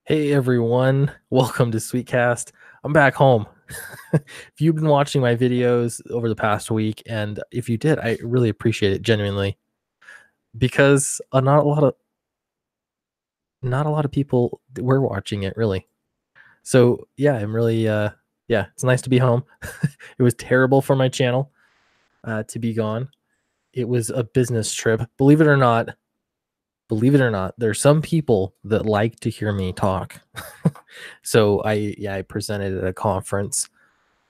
Hey everyone, welcome to Sweetcast. I'm back home. If you've been watching my videos over the past week, and if you did, I really appreciate it genuinely because not a lot of people were watching it really. So yeah, I'm really yeah, it's nice to be home. It was terrible for my channel to be gone. It was a business trip. Believe it or not, there's some people that like to hear me talk. So I presented at a conference,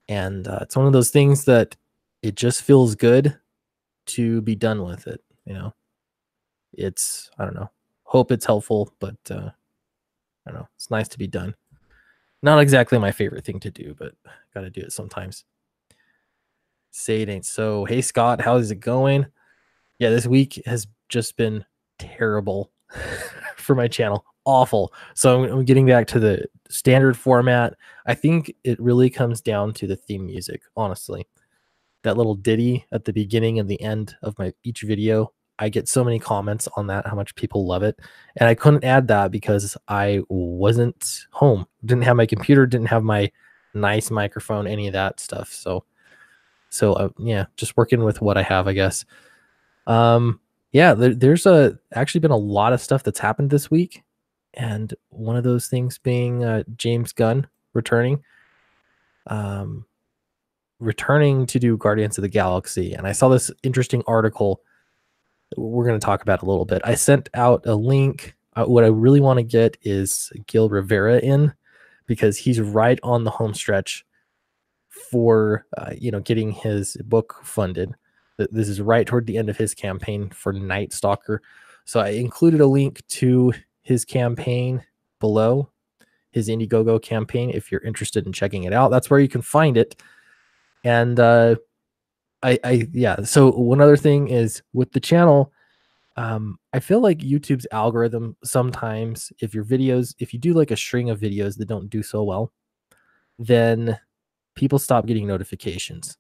and it's one of those things that it just feels good to be done with it. It's I don't know. Hope it's helpful, but I don't know. It's nice to be done. Not exactly my favorite thing to do, but got to do it sometimes. Say it ain't so. Hey Scott, how's it going? Yeah, this week has just been terrible for my channel. Awful. So I'm getting back to the standard format. I think it really comes down to the theme music, honestly. That little ditty at the beginning and the end of my each video. I get so many comments on that, how much people love it. And I couldn't add that because I wasn't home. Didn't have my computer, didn't have my nice microphone, any of that stuff. So yeah, just working with what I have, I guess. Yeah, there's actually been a lot of stuff that's happened this week, and one of those things being James Gunn returning. Um, Returning to do Guardians of the Galaxy. And I saw this interesting article we're going to talk about a little bit. I sent out a link. What I really want to get is Gil Rivera in, because he's right on the home stretch for getting his book funded. This is right toward the end of his campaign for Night Stalker. So I included a link to his campaign below, his Indiegogo campaign, if you're interested in checking it out. That's where you can find it. And yeah. So one other thing is with the channel, I feel like YouTube's algorithm sometimes, if you do like a string of videos that don't do so well, then people stop getting notifications.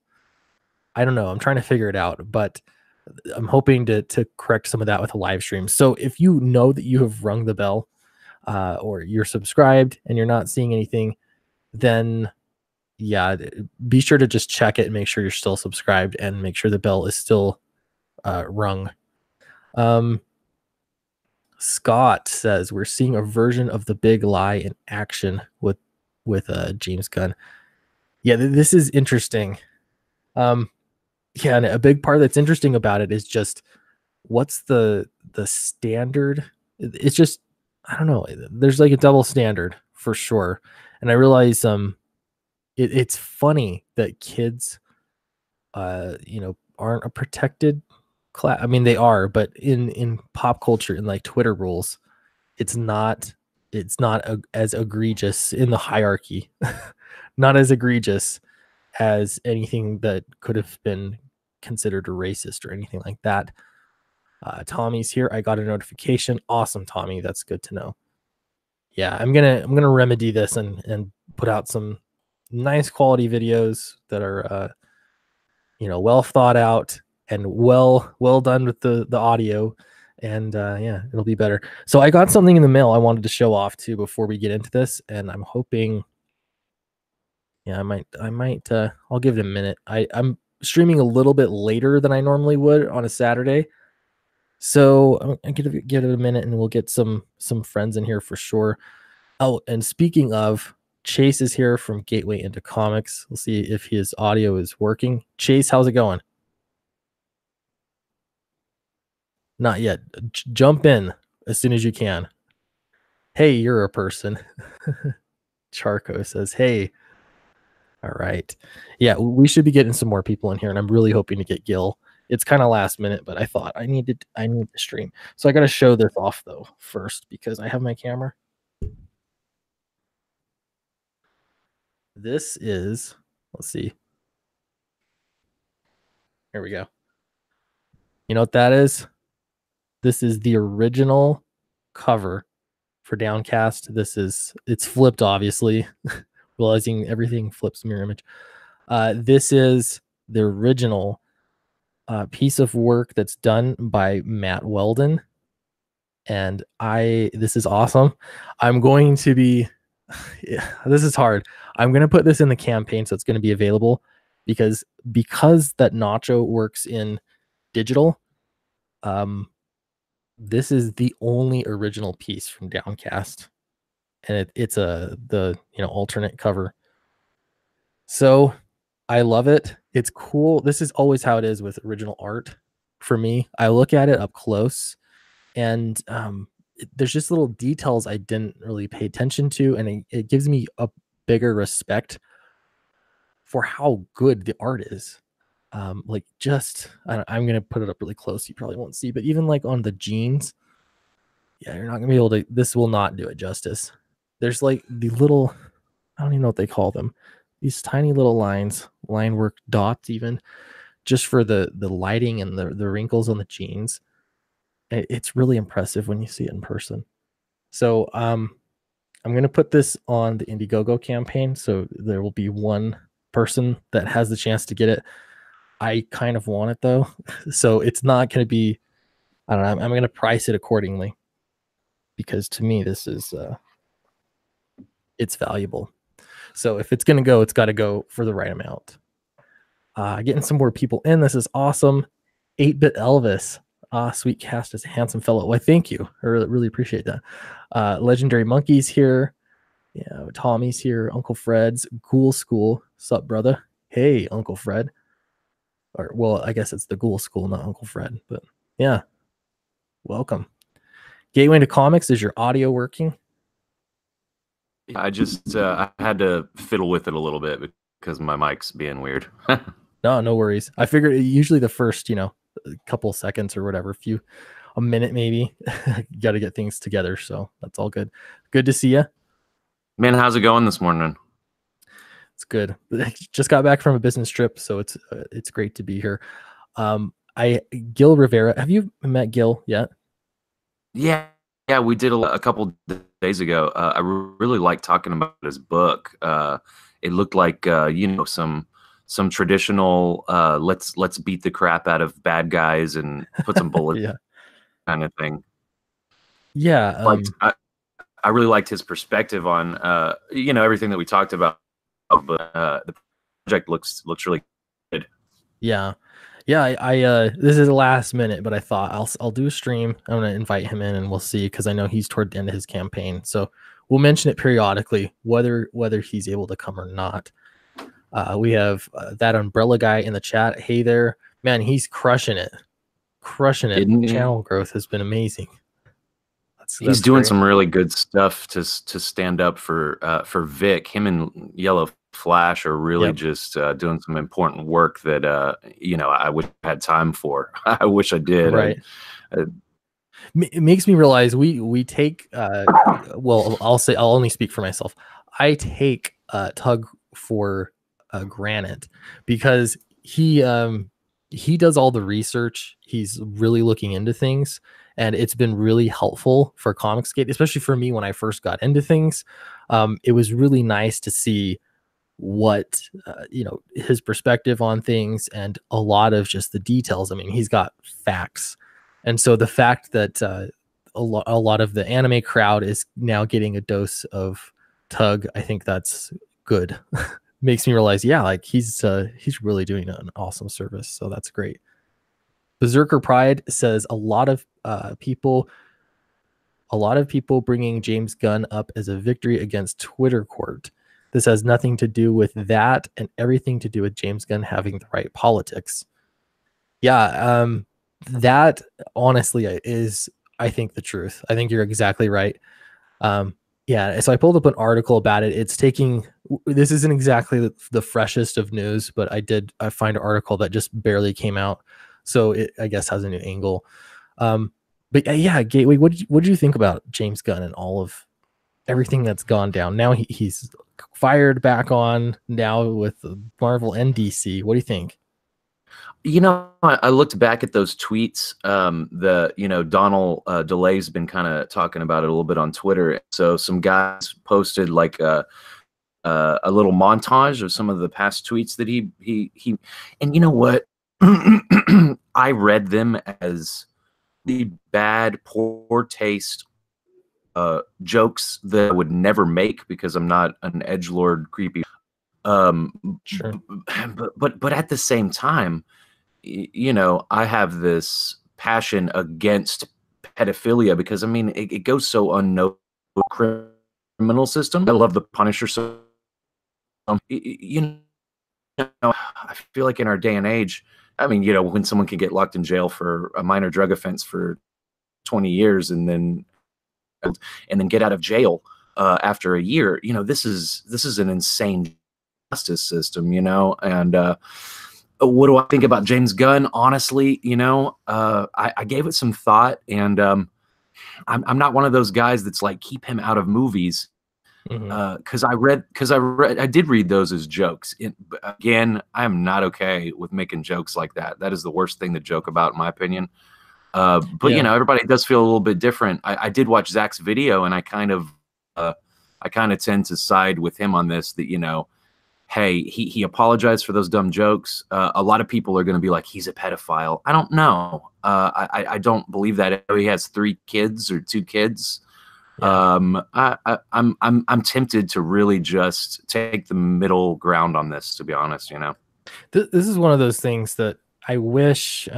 I don't know. I'm trying to figure it out, but I'm hoping to correct some of that with a live stream. So if you know that you have rung the bell, or you're subscribed and you're not seeing anything, then yeah, be sure to just check it and make sure you're still subscribed and make sure the bell is still rung. Scott says we're seeing a version of The Big Lie in action with James Gunn. Yeah, this is interesting. Yeah, and a big part that's interesting about it is just what's the standard. It's just, I don't know. There's like a double standard for sure, and I realize it's funny that kids aren't a protected class. I mean, they are, but in pop culture, in like Twitter rules, it's not as egregious in the hierarchy. Not as egregious as anything that could have been considered a racist or anything like that. Tommy's here. I got a notification. Awesome, Tommy. That's good to know. Yeah, I'm gonna remedy this and put out some nice quality videos that are well thought out and well done with the audio, and yeah, it'll be better. So I got something in the mail I wanted to show off too before we get into this, and I'm hoping, yeah, I might I'll give it a minute. I'm streaming a little bit later than I normally would on a Saturday, so I'm gonna give it a minute and we'll get some friends in here for sure. Oh, and speaking of, Chase is here from Gateway into Comics. We'll see if his audio is working. Chase, how's it going? Not yet. Jump in as soon as you can. Hey, you're a person. Charco says, hey. All right. Yeah, we should be getting some more people in here, and I'm really hoping to get Gil. It's kind of last minute, but I thought I need to stream. So I got to show this off though first because I have my camera. This is, let's see. Here we go. You know what that is? This is the original cover for Downcast. It's flipped, obviously, realizing everything flips mirror image. This is the original piece of work that's done by Matt Weldon. and this is awesome. I'm going to be yeah, this is hard. I'm going to put this in the campaign so it's going to be available because that Nacho works in digital. This is the only original piece from Downcast, and it's the alternate cover. So I love it. It's cool. This is always how it is with original art for me. I look at it up close, and there's just little details I didn't really pay attention to, and it gives me a bigger respect for how good the art is. Like I'm gonna put it up really close. You probably won't see, but even like on the jeans, yeah, you're not gonna be able to. This will not do it justice. There's like the little, I don't even know what they call them. These tiny little lines, line work dots, even just for the lighting and the wrinkles on the jeans. It's really impressive when you see it in person. So I'm gonna put this on the Indiegogo campaign. So there will be one person that has the chance to get it. I kind of want it though, so it's not gonna be. I don't know. I'm gonna price it accordingly because to me this is it's valuable. So if it's gonna go, it's got to go for the right amount. Getting some more people in. This is awesome. 8-bit Elvis. Sweet cast is a handsome fellow. Why, thank you. I really appreciate that. Legendary Monkeys here. Yeah, Tommy's here. Uncle Fred's Ghoul School. Sup, brother? Hey, Uncle Fred. Or well, I guess it's the Ghoul School, not Uncle Fred. But yeah, welcome. Gateway to Comics. Is your audio working? I just I had to fiddle with it a little bit because my mic's being weird. No worries. I figured usually the first, a couple seconds or whatever, a minute maybe, you got to get things together. So that's all good. Good to see you. Man, how's it going this morning? It's good. Just got back from a business trip, so it's great to be here. Gil Rivera. Have you met Gil yet? Yeah, we did a couple days ago. I really liked talking about his book. It looked like some traditional let's beat the crap out of bad guys and put some bullets yeah. kind of thing. Yeah. I really liked his perspective on everything that we talked about, but the project looks really good. Yeah. I this is the last minute, but I thought I'll do a stream. I'm gonna invite him in and we'll see, because I know he's toward the end of his campaign. So we'll mention it periodically, whether he's able to come or not. We have that umbrella guy in the chat. Hey there, man, he's crushing it. Channel growth has been amazing. He's doing great. Some really good stuff to stand up for Vic. Him and Yellow Flash are really just doing some important work that I wish I had time for. I wish I did. Right. It makes me realize we take well, I'll only speak for myself. I take Tug for granted, because he does all the research. He's really looking into things, and it's been really helpful for Comicsgate, especially for me when I first got into things. It was really nice to see what his perspective on things, and a lot of just the details. I mean, he's got facts, and so the fact that a lot of the anime crowd is now getting a dose of Tug, I think that's good. Makes me realize, like he's really doing an awesome service, so that's great. Berserker Pride says a lot of people bringing James Gunn up as a victory against Twitter court. This has nothing to do with that, and everything to do with James Gunn having the right politics. Yeah, that honestly is, I think, the truth. I think you're exactly right. Yeah, so I pulled up an article about it. This isn't exactly the freshest of news, but I find an article that just barely came out, so it, I guess, has a new angle. But yeah, Gateway, what did you think about James Gunn and all of everything that's gone down? Now he's fired back on now with Marvel and DC. What do you think? I looked back at those tweets. Donald DeLay's been kind of talking about it a little bit on Twitter. So some guys posted like a little montage of some of the past tweets that he and you know what? I read them as bad, poor taste jokes that I would never make because I'm not an edgelord creepy. Sure. But at the same time, you know, I have this passion against pedophilia because I mean it goes so unnoticed in the criminal system. I love the Punisher so you know, I feel like in our day and age, I mean, you know, when someone can get locked in jail for a minor drug offense for 20 years and then get out of jail after a year, you know, this is an insane justice system, you know. And what do I think about James Gunn? Honestly, you know, I gave it some thought, and I'm not one of those guys that's like keep him out of movies because I did read those as jokes. Again, I am not okay with making jokes like that. That is the worst thing to joke about, in my opinion. But you Yeah. know, everybody does feel a little bit different. I did watch Zach's video, and I kind of tend to side with him on this. That, you know, hey, he apologized for those dumb jokes. A lot of people are going to be like, he's a pedophile. I don't know. I don't believe that. He has 3 kids or 2 kids. Yeah. I'm tempted to really just take the middle ground on this, to be honest. You know, This is one of those things that I wish.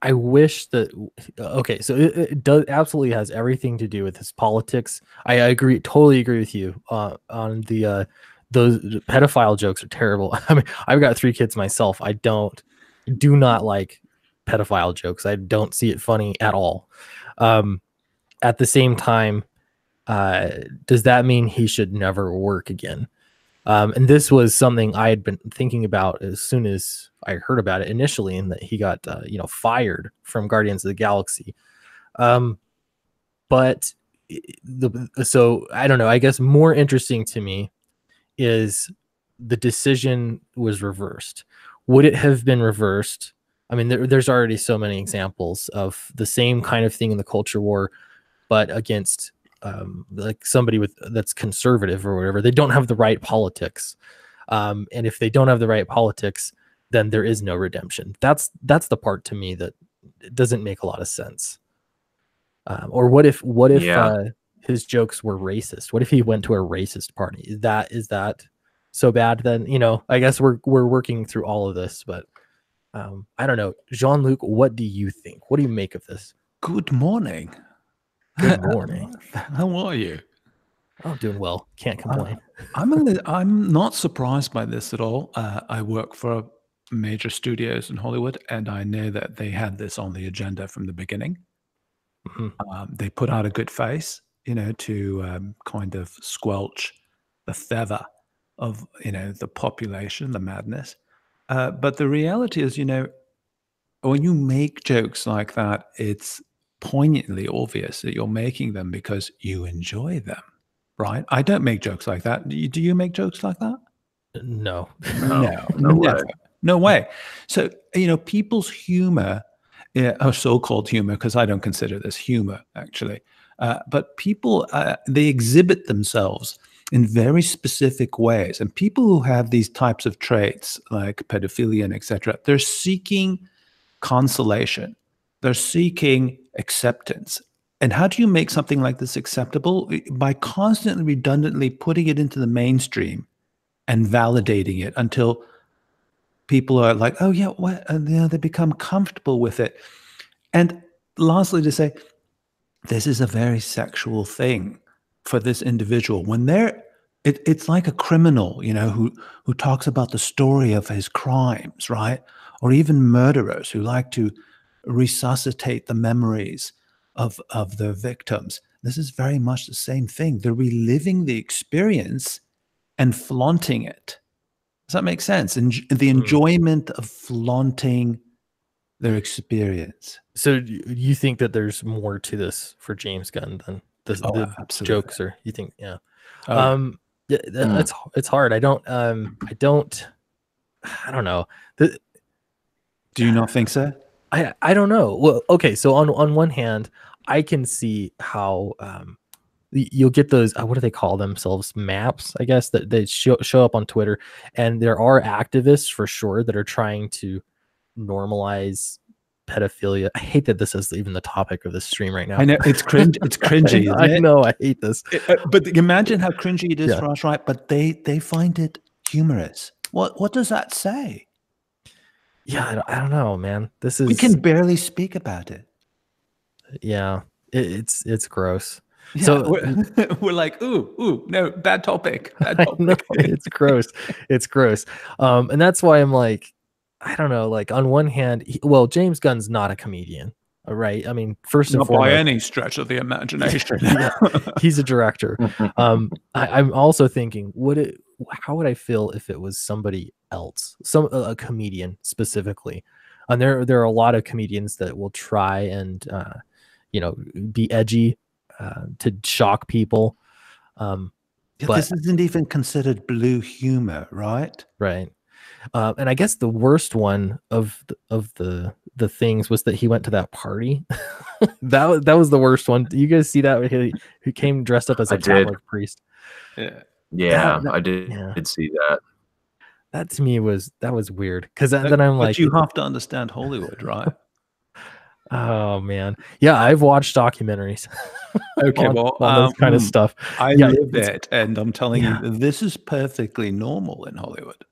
I wish that okay, so it does absolutely has everything to do with his politics. I agree, totally agree with you on the those pedophile jokes are terrible. I mean, I've got 3 kids myself. I do not like pedophile jokes. I don't see it funny at all. Um, at the same time, does that mean he should never work again? And this was something I had been thinking about as soon as I heard about it initially, and that he got fired from Guardians of the Galaxy. But so I don't know. I guess more interesting to me is the decision was reversed. Would it have been reversed? I mean, there's already so many examples of the same kind of thing in the culture war, but against like somebody with that's conservative or whatever. They don't have the right politics, and if they don't have the right politics, then there is no redemption. That's the part to me that it doesn't make a lot of sense. Or what if yeah. his jokes were racist? What if he went to a racist party? Is that so bad? Then, you know, I guess we're working through all of this, but I don't know. Jean-Luc, what do you think? What do you make of this? Good morning. Good morning. How are you? I'm doing well. Can't complain. I'm not surprised by this at all. I work for major studios in Hollywood, and I know that they had this on the agenda from the beginning. They put out a good face, you know, to kind of squelch the feather of, you know, the population, the madness. But the reality is, you know, when you make jokes like that, it's poignantly obvious that you're making them because you enjoy them, right? I don't make jokes like that. Do you make jokes like that? No. No, No, no way. never. No way. So, you know, people's humor, or so-called humor, because I don't consider this humor, actually. But people, they exhibit themselves in very specific ways. And people who have these types of traits, like pedophilia and etc., they're seeking consolation. They're seeking acceptance. And how do you make something like this acceptable? By constantly, redundantly putting it into the mainstream and validating it until people are like, oh, yeah, what? And, you know, they become comfortable with it. And lastly, to say, this is a very sexual thing for this individual. When it's like a criminal, you know, who talks about the story of his crimes, right? Or even murderers who like to resuscitate the memories of their victims. This is very much the same thing. They're reliving the experience and flaunting it. Does that make sense? And the enjoyment of flaunting their experience. So you think that there's more to this for James Gunn than the absolutely. jokes, or you think, yeah. Oh, Yeah, it's hard. I don't know. do you not think so? I don't know. Well, okay, so on one hand, I can see how you'll get those what do they call themselves, maps, I guess, that they show up on Twitter, and there are activists for sure that are trying to normalize pedophilia. I hate that this is even the topic of this stream right now. I know it's cringe. It's cringy, isn't it? I know. I hate this. But imagine how cringy it is Yeah. for us, right? But they find it humorous. What does that say? Yeah, I don't know, man. This We is can barely speak about it. yeah. It's gross. Yeah, So we're like, ooh, no, bad topic. Bad I know, topic. it's gross. It's gross. And that's why I'm like, I don't know. Like on one hand, well, James Gunn's not a comedian, right? I mean, first and Not foremost, by any stretch of the imagination. yeah, he's a director. I'm also thinking, how would I feel if it was somebody else, a comedian specifically? And there are a lot of comedians that will try and be edgy to shock people. Yeah, But this isn't even considered blue humor, right? right. And I guess the worst one of the things was that he went to that party. that was the worst one. You guys see that he came dressed up as a Catholic priest? Yeah, I did. Yeah. Did see that. That to me was weird because then I'm like, but you have to understand Hollywood, right? oh man, yeah, I've watched documentaries. Okay, on this kind of stuff. I live it, and I'm telling you, this is perfectly normal in Hollywood.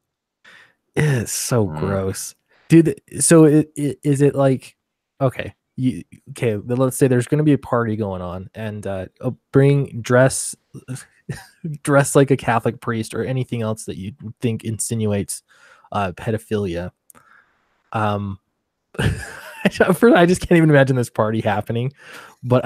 It's so gross, dude. So is it like, okay, let's say there's going to be a party going on, and dress like a Catholic priest or anything else that you think insinuates pedophilia. I just can't even imagine this party happening. But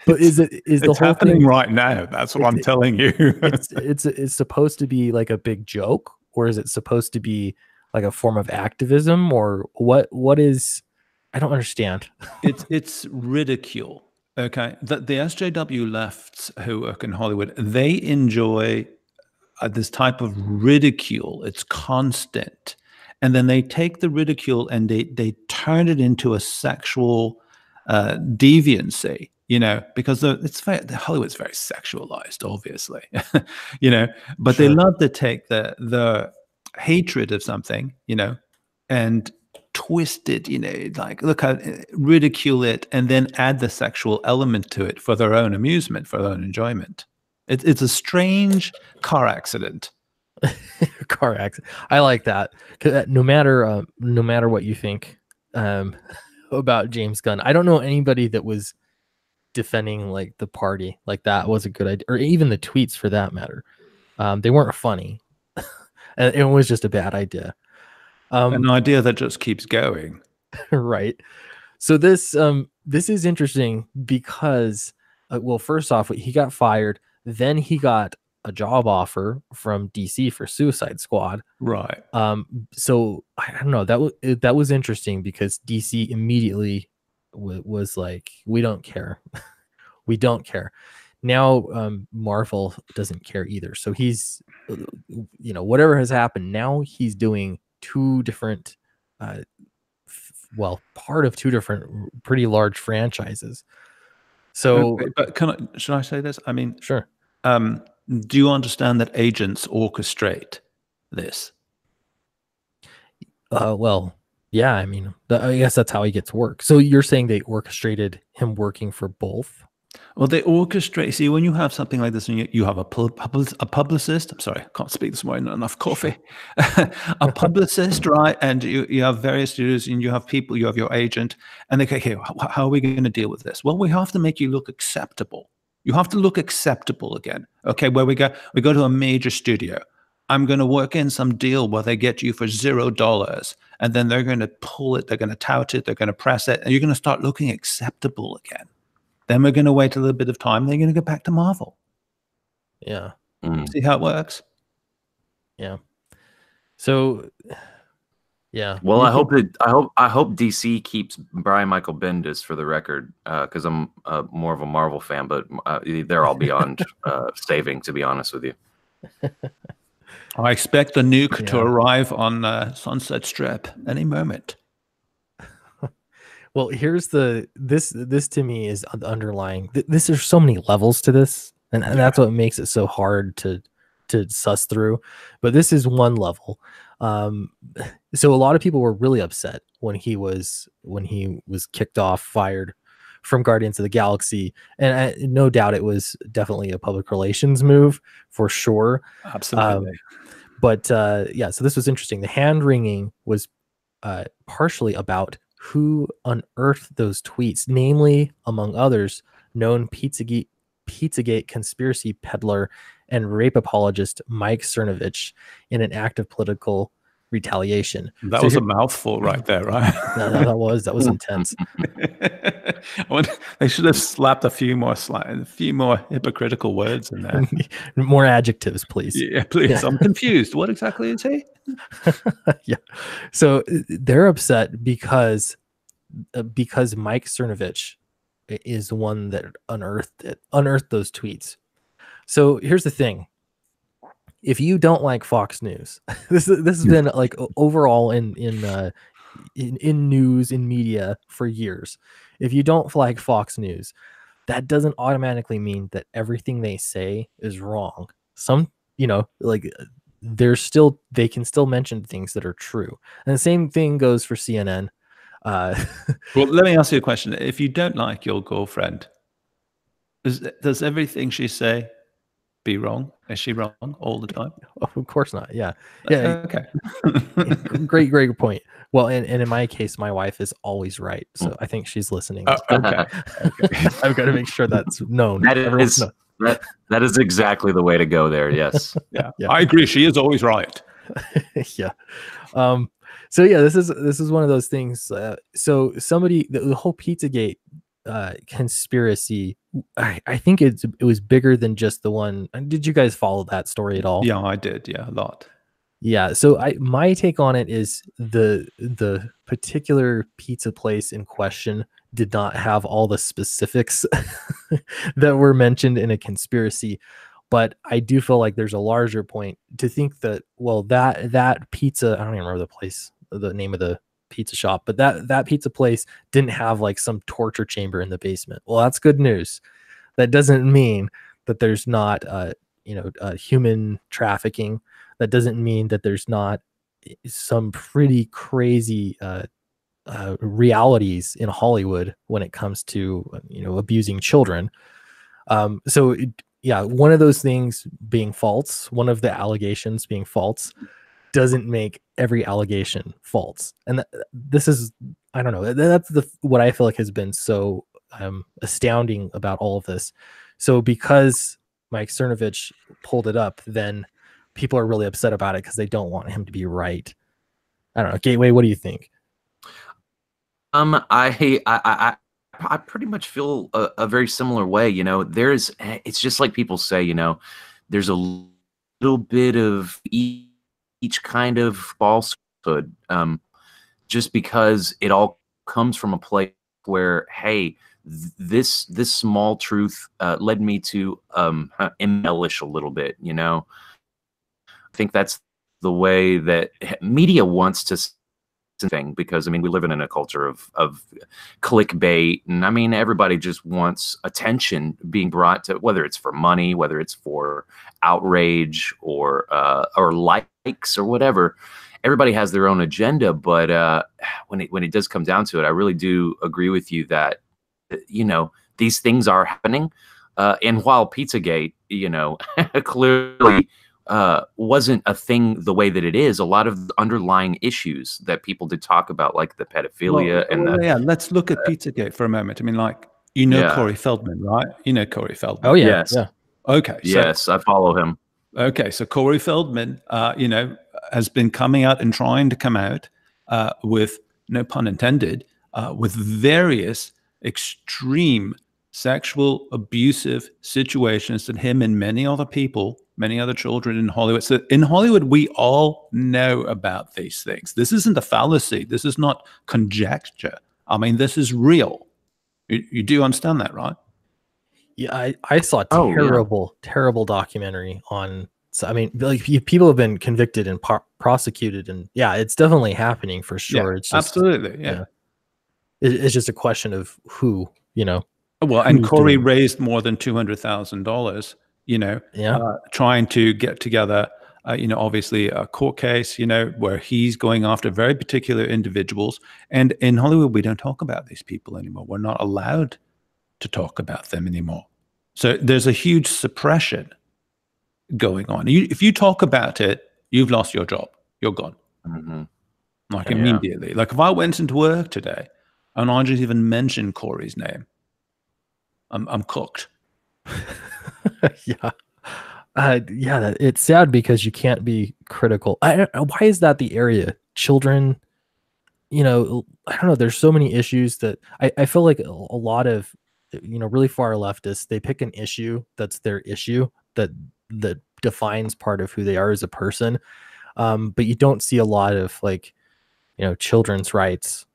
is the whole happening thing right now? That's what I'm telling you. it's supposed to be like a big joke, or is it supposed to be like a form of activism, or what is? I don't understand. It's ridicule. Okay, the SJW lefts who work in Hollywood, they enjoy this type of ridicule. It's constant, and then they take the ridicule and they turn it into a sexual deviancy. Because Hollywood's very sexualized, obviously. But Sure. they love to take the hatred of something, and twist it, like look at ridicule it, and then add the sexual element to it for their own amusement, for their own enjoyment. It's a strange car accident. Car accident. I like that. No matter what you think about James Gunn, I don't know anybody that was defending like the party like that was a good idea, or even the tweets for that matter. They weren't funny. And it was just a bad idea. An idea that just keeps going. Right. So this is interesting because well, first off, he got fired, then he got a job offer from DC for Suicide Squad. Right. So I don't know, that was interesting because DC immediately was like, we don't care. We don't care. Now Marvel doesn't care either. So he's whatever has happened, now he's doing two different part of two different pretty large franchises. So but should I say this? I mean, sure. Do you understand that agents orchestrate this? Well, yeah, I mean, I guess that's how he gets work. So you're saying they orchestrated him working for both? Well, they orchestrate. See, when you have something like this, and you have a publicist. I'm sorry, I can't speak this morning. Not enough coffee. A publicist, right? And you have various studios, and you have people. You have your agent, and they go, "Okay, how are we going to deal with this?" Well, we have to make you look acceptable. You have to look acceptable again. Okay, where we go to a major studio. I'm going to work in some deal where they get you for $0, and then they're going to pull it. They're going to tout it. They're going to press it, and you're going to start looking acceptable again. Then we're going to wait a little bit of time. They're going to go back to Marvel. Yeah. See how it works? Yeah. So, yeah. Well, I hope DC keeps Brian Michael Bendis for the record, because I'm more of a Marvel fan, but they're all beyond saving, to be honest with you. I expect the nuke to arrive on Sunset Strip any moment. Well, here's this to me is the underlying. There's so many levels to this, and that's what makes it so hard to to suss through, but this is one level. So a lot of people were really upset when he was kicked off, fired from Guardians of the Galaxy, and no doubt it was definitely a public relations move for sure. Absolutely. But yeah, so this was interesting. The hand wringing was partially about who unearthed those tweets, namely, among others, known Pizzagate conspiracy peddler and rape apologist Mike Cernovich, in an act of political retaliation. That was a mouthful right there, right? that was intense. They should have slapped a few more hypocritical words in there. More adjectives, please. Yeah, please. Yeah. I'm confused. What exactly is he? Yeah. So they're upset because Mike Cernovich is the one that unearthed those tweets. So here's the thing. If you don't like Fox News, this has been like overall in news, in media for years. If you don't like Fox News, that doesn't automatically mean that everything they say is wrong. Some, like they can still mention things that are true. And the same thing goes for CNN. Well, let me ask you a question. If you don't like your girlfriend, does everything she say be wrong? Is she wrong all the time? Of course not. Yeah. Yeah. Okay. Great point. Well, and in my case, my wife is always right. So I think she's listening. Okay. I've got to make sure that's known. That is exactly the way to go there. Yes. Yeah. I agree. She is always right. Yeah. So yeah, this is one of those things. So the whole Pizzagate conspiracy, I think it was bigger than just the one. Did you guys follow that story at all? Yeah, I did. Yeah, a lot. Yeah. So my take on it is the particular pizza place in question did not have all the specifics that were mentioned in a conspiracy. But I do feel like there's a larger point to think that, well, that pizza, I don't even remember the name of the pizza shop, but that pizza place didn't have like some torture chamber in the basement. Well, that's good news. That doesn't mean that there's not human trafficking. That doesn't mean that there's not some pretty crazy realities in Hollywood when it comes to abusing children. Yeah, one of those things being false, one of the allegations being false, doesn't make every allegation false. And this is, I don't know, that's what I feel like has been so astounding about all of this. So because Mike Cernovich pulled it up, then people are really upset about it because they don't want him to be right. I don't know. Gateway, what do you think? I pretty much feel a very similar way. It's just like people say, there's a little bit of each kind of falsehood, just because it all comes from a place where, hey, this small truth led me to embellish a little bit. I think that's the way that media wants to thing, because we live in a culture of clickbait, and everybody just wants attention being brought to, whether it's for money, whether it's for outrage or likes or whatever. Everybody has their own agenda, but when it does come down to it, I really do agree with you that these things are happening, and while Pizzagate clearly wasn't a thing the way that it is, a lot of the underlying issues that people did talk about, like the pedophilia let's look at Pizzagate for a moment. Corey Feldman, right? Corey Feldman. Oh yeah. Yes. Yeah. Okay. Yes, I follow him. Okay, so Corey Feldman, has been coming out and trying to come out with, no pun intended, with various extreme sexual abusive situations that him and many other people, many other children in Hollywood. So in Hollywood, we all know about these things. This isn't a fallacy. This is not conjecture. This is real. You do understand that, right? Yeah, I saw a terrible documentary on. So people have been convicted and prosecuted, and yeah, it's definitely happening for sure. Yeah, it's just, absolutely, yeah. It's just a question of who. Well, and Corey raised more than $200,000 trying to get together, obviously a court case, where he's going after very particular individuals. And in Hollywood, we don't talk about these people anymore. We're not allowed to talk about them anymore. So there's a huge suppression going on. If you talk about it, you've lost your job. You're gone. Like immediately. Like if I went into work today and I just even mentioned Corey's name, I'm cooked. Yeah. It's sad because you can't be critical. Why is that the area? Children, I don't know. There's so many issues that I feel like a lot of, really far leftists, they pick an issue that's their issue that defines part of who they are as a person. But you don't see a lot of like, children's rights,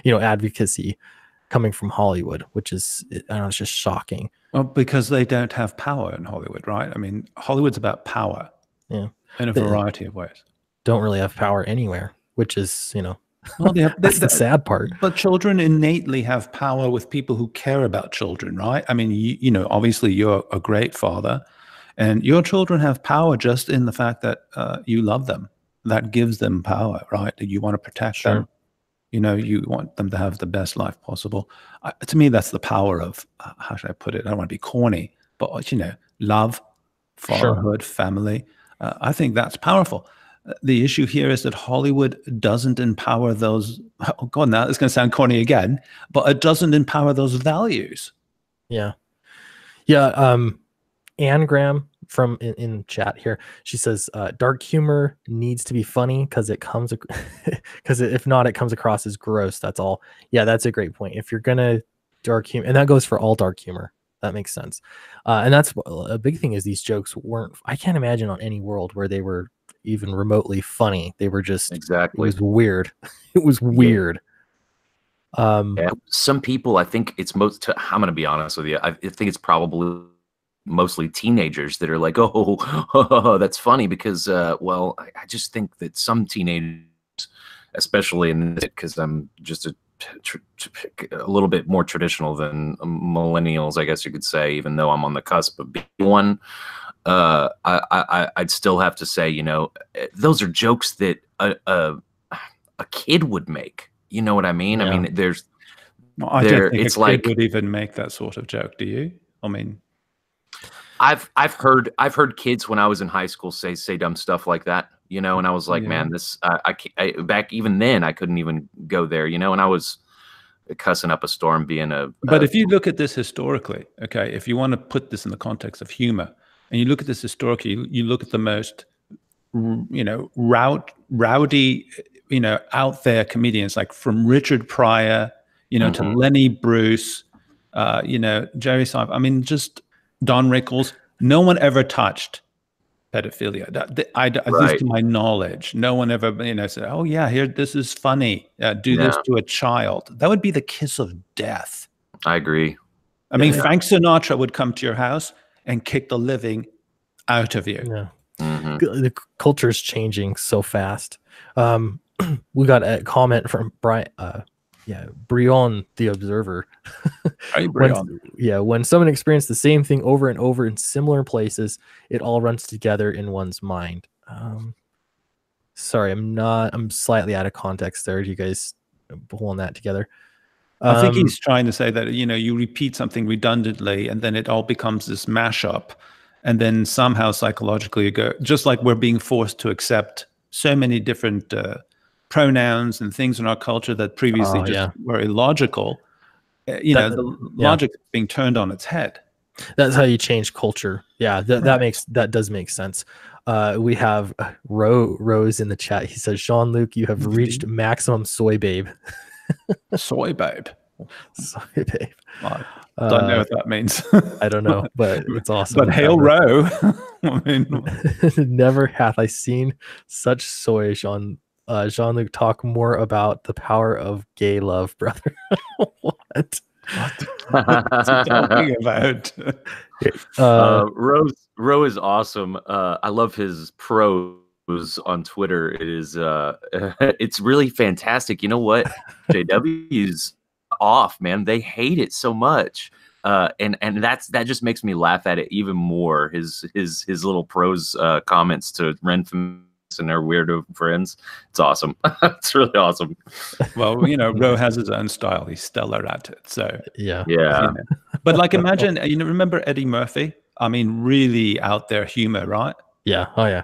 advocacy coming from Hollywood, which is, I don't know, it's just shocking. Well, because they don't have power in Hollywood, right? I mean, Hollywood's about power in a variety of ways. Don't really have power anywhere, which is, well, that's the sad part. But children innately have power with people who care about children, right? I mean, obviously you're a great father, and your children have power just in the fact that you love them. That gives them power, right? You want to protect them. You want them to have the best life possible. To me, that's the power of, how should I put it? I don't want to be corny, but, love, fatherhood, family. I think that's powerful. The issue here is that Hollywood doesn't empower those. Oh God, now it's going to sound corny again, but it doesn't empower those values. Yeah. Anne Graham from in chat here, she says dark humor needs to be funny because if not, it comes across as gross. That's all. Yeah, that's a great point. If you're gonna dark humor, and that goes for all dark humor, that makes sense. And that's a big thing, is these jokes weren't, I can't imagine on any world where they were even remotely funny. They were just, exactly, it was weird. It was weird. Some people, I think it's I'm gonna be honest with you, I think it's probably mostly teenagers that are like, oh, that's funny because, well, I just think that some teenagers, especially in this, because I'm just a little bit more traditional than millennials, I guess you could say, even though I'm on the cusp of being one, I'd still have to say, those are jokes that a kid would make. You know what I mean? Yeah. I mean, I don't think a kid would even make that sort of joke. Do you? I mean, I've heard kids when I was in high school say dumb stuff like that, and I was like, man, this back even then I couldn't even go there, and I was cussing up a storm being a. But if you look at this historically, okay, if you want to put this in the context of humor, and you look at this historically, you look at the most, rowdy, out there comedians, like from Richard Pryor, to Lenny Bruce, Jerry Seinfeld. I mean, just Don Rickles. No one ever touched pedophilia. At least to my knowledge, no one ever, said, "Oh yeah, here, this is funny. Do this to a child." That would be the kiss of death. I agree. I mean, Frank Sinatra would come to your house and kick the living out of you. Yeah. The culture's changing so fast. We got a comment from Brian. Brion the Observer. When someone experienced the same thing over and over in similar places, it all runs together in one's mind. Sorry, I'm slightly out of context there. You guys pulling that together? I think he's trying to say that, you repeat something redundantly and then it all becomes this mashup. And then somehow psychologically you go, just like we're being forced to accept so many different pronouns and things in our culture that previously were illogical. The logic being turned on its head. That's how you change culture. Yeah, that does make sense. We have Rose in the chat. He says, Jean-Luc, you have reached maximum soy babe. Soy babe. Soy babe. I don't know what that means. I don't know, but it's awesome. But hail Roe. I mean, never hath I seen such soy, Jean-Luc, talk more about the power of gay love, brother. What? What's he talking about? Ro is awesome. I love his prose on Twitter. It is it's really fantastic. You know what? JW's off, man. They hate it so much. And that just makes me laugh at it even more. His little prose comments to Renfrew and their weirdo friends. It's awesome. It's really awesome. Well, you know, Roe has his own style. He's stellar at it. So Yeah. you know. But like, imagine, you know, remember Eddie Murphy? I mean, really out there humor, right? Yeah. Oh yeah.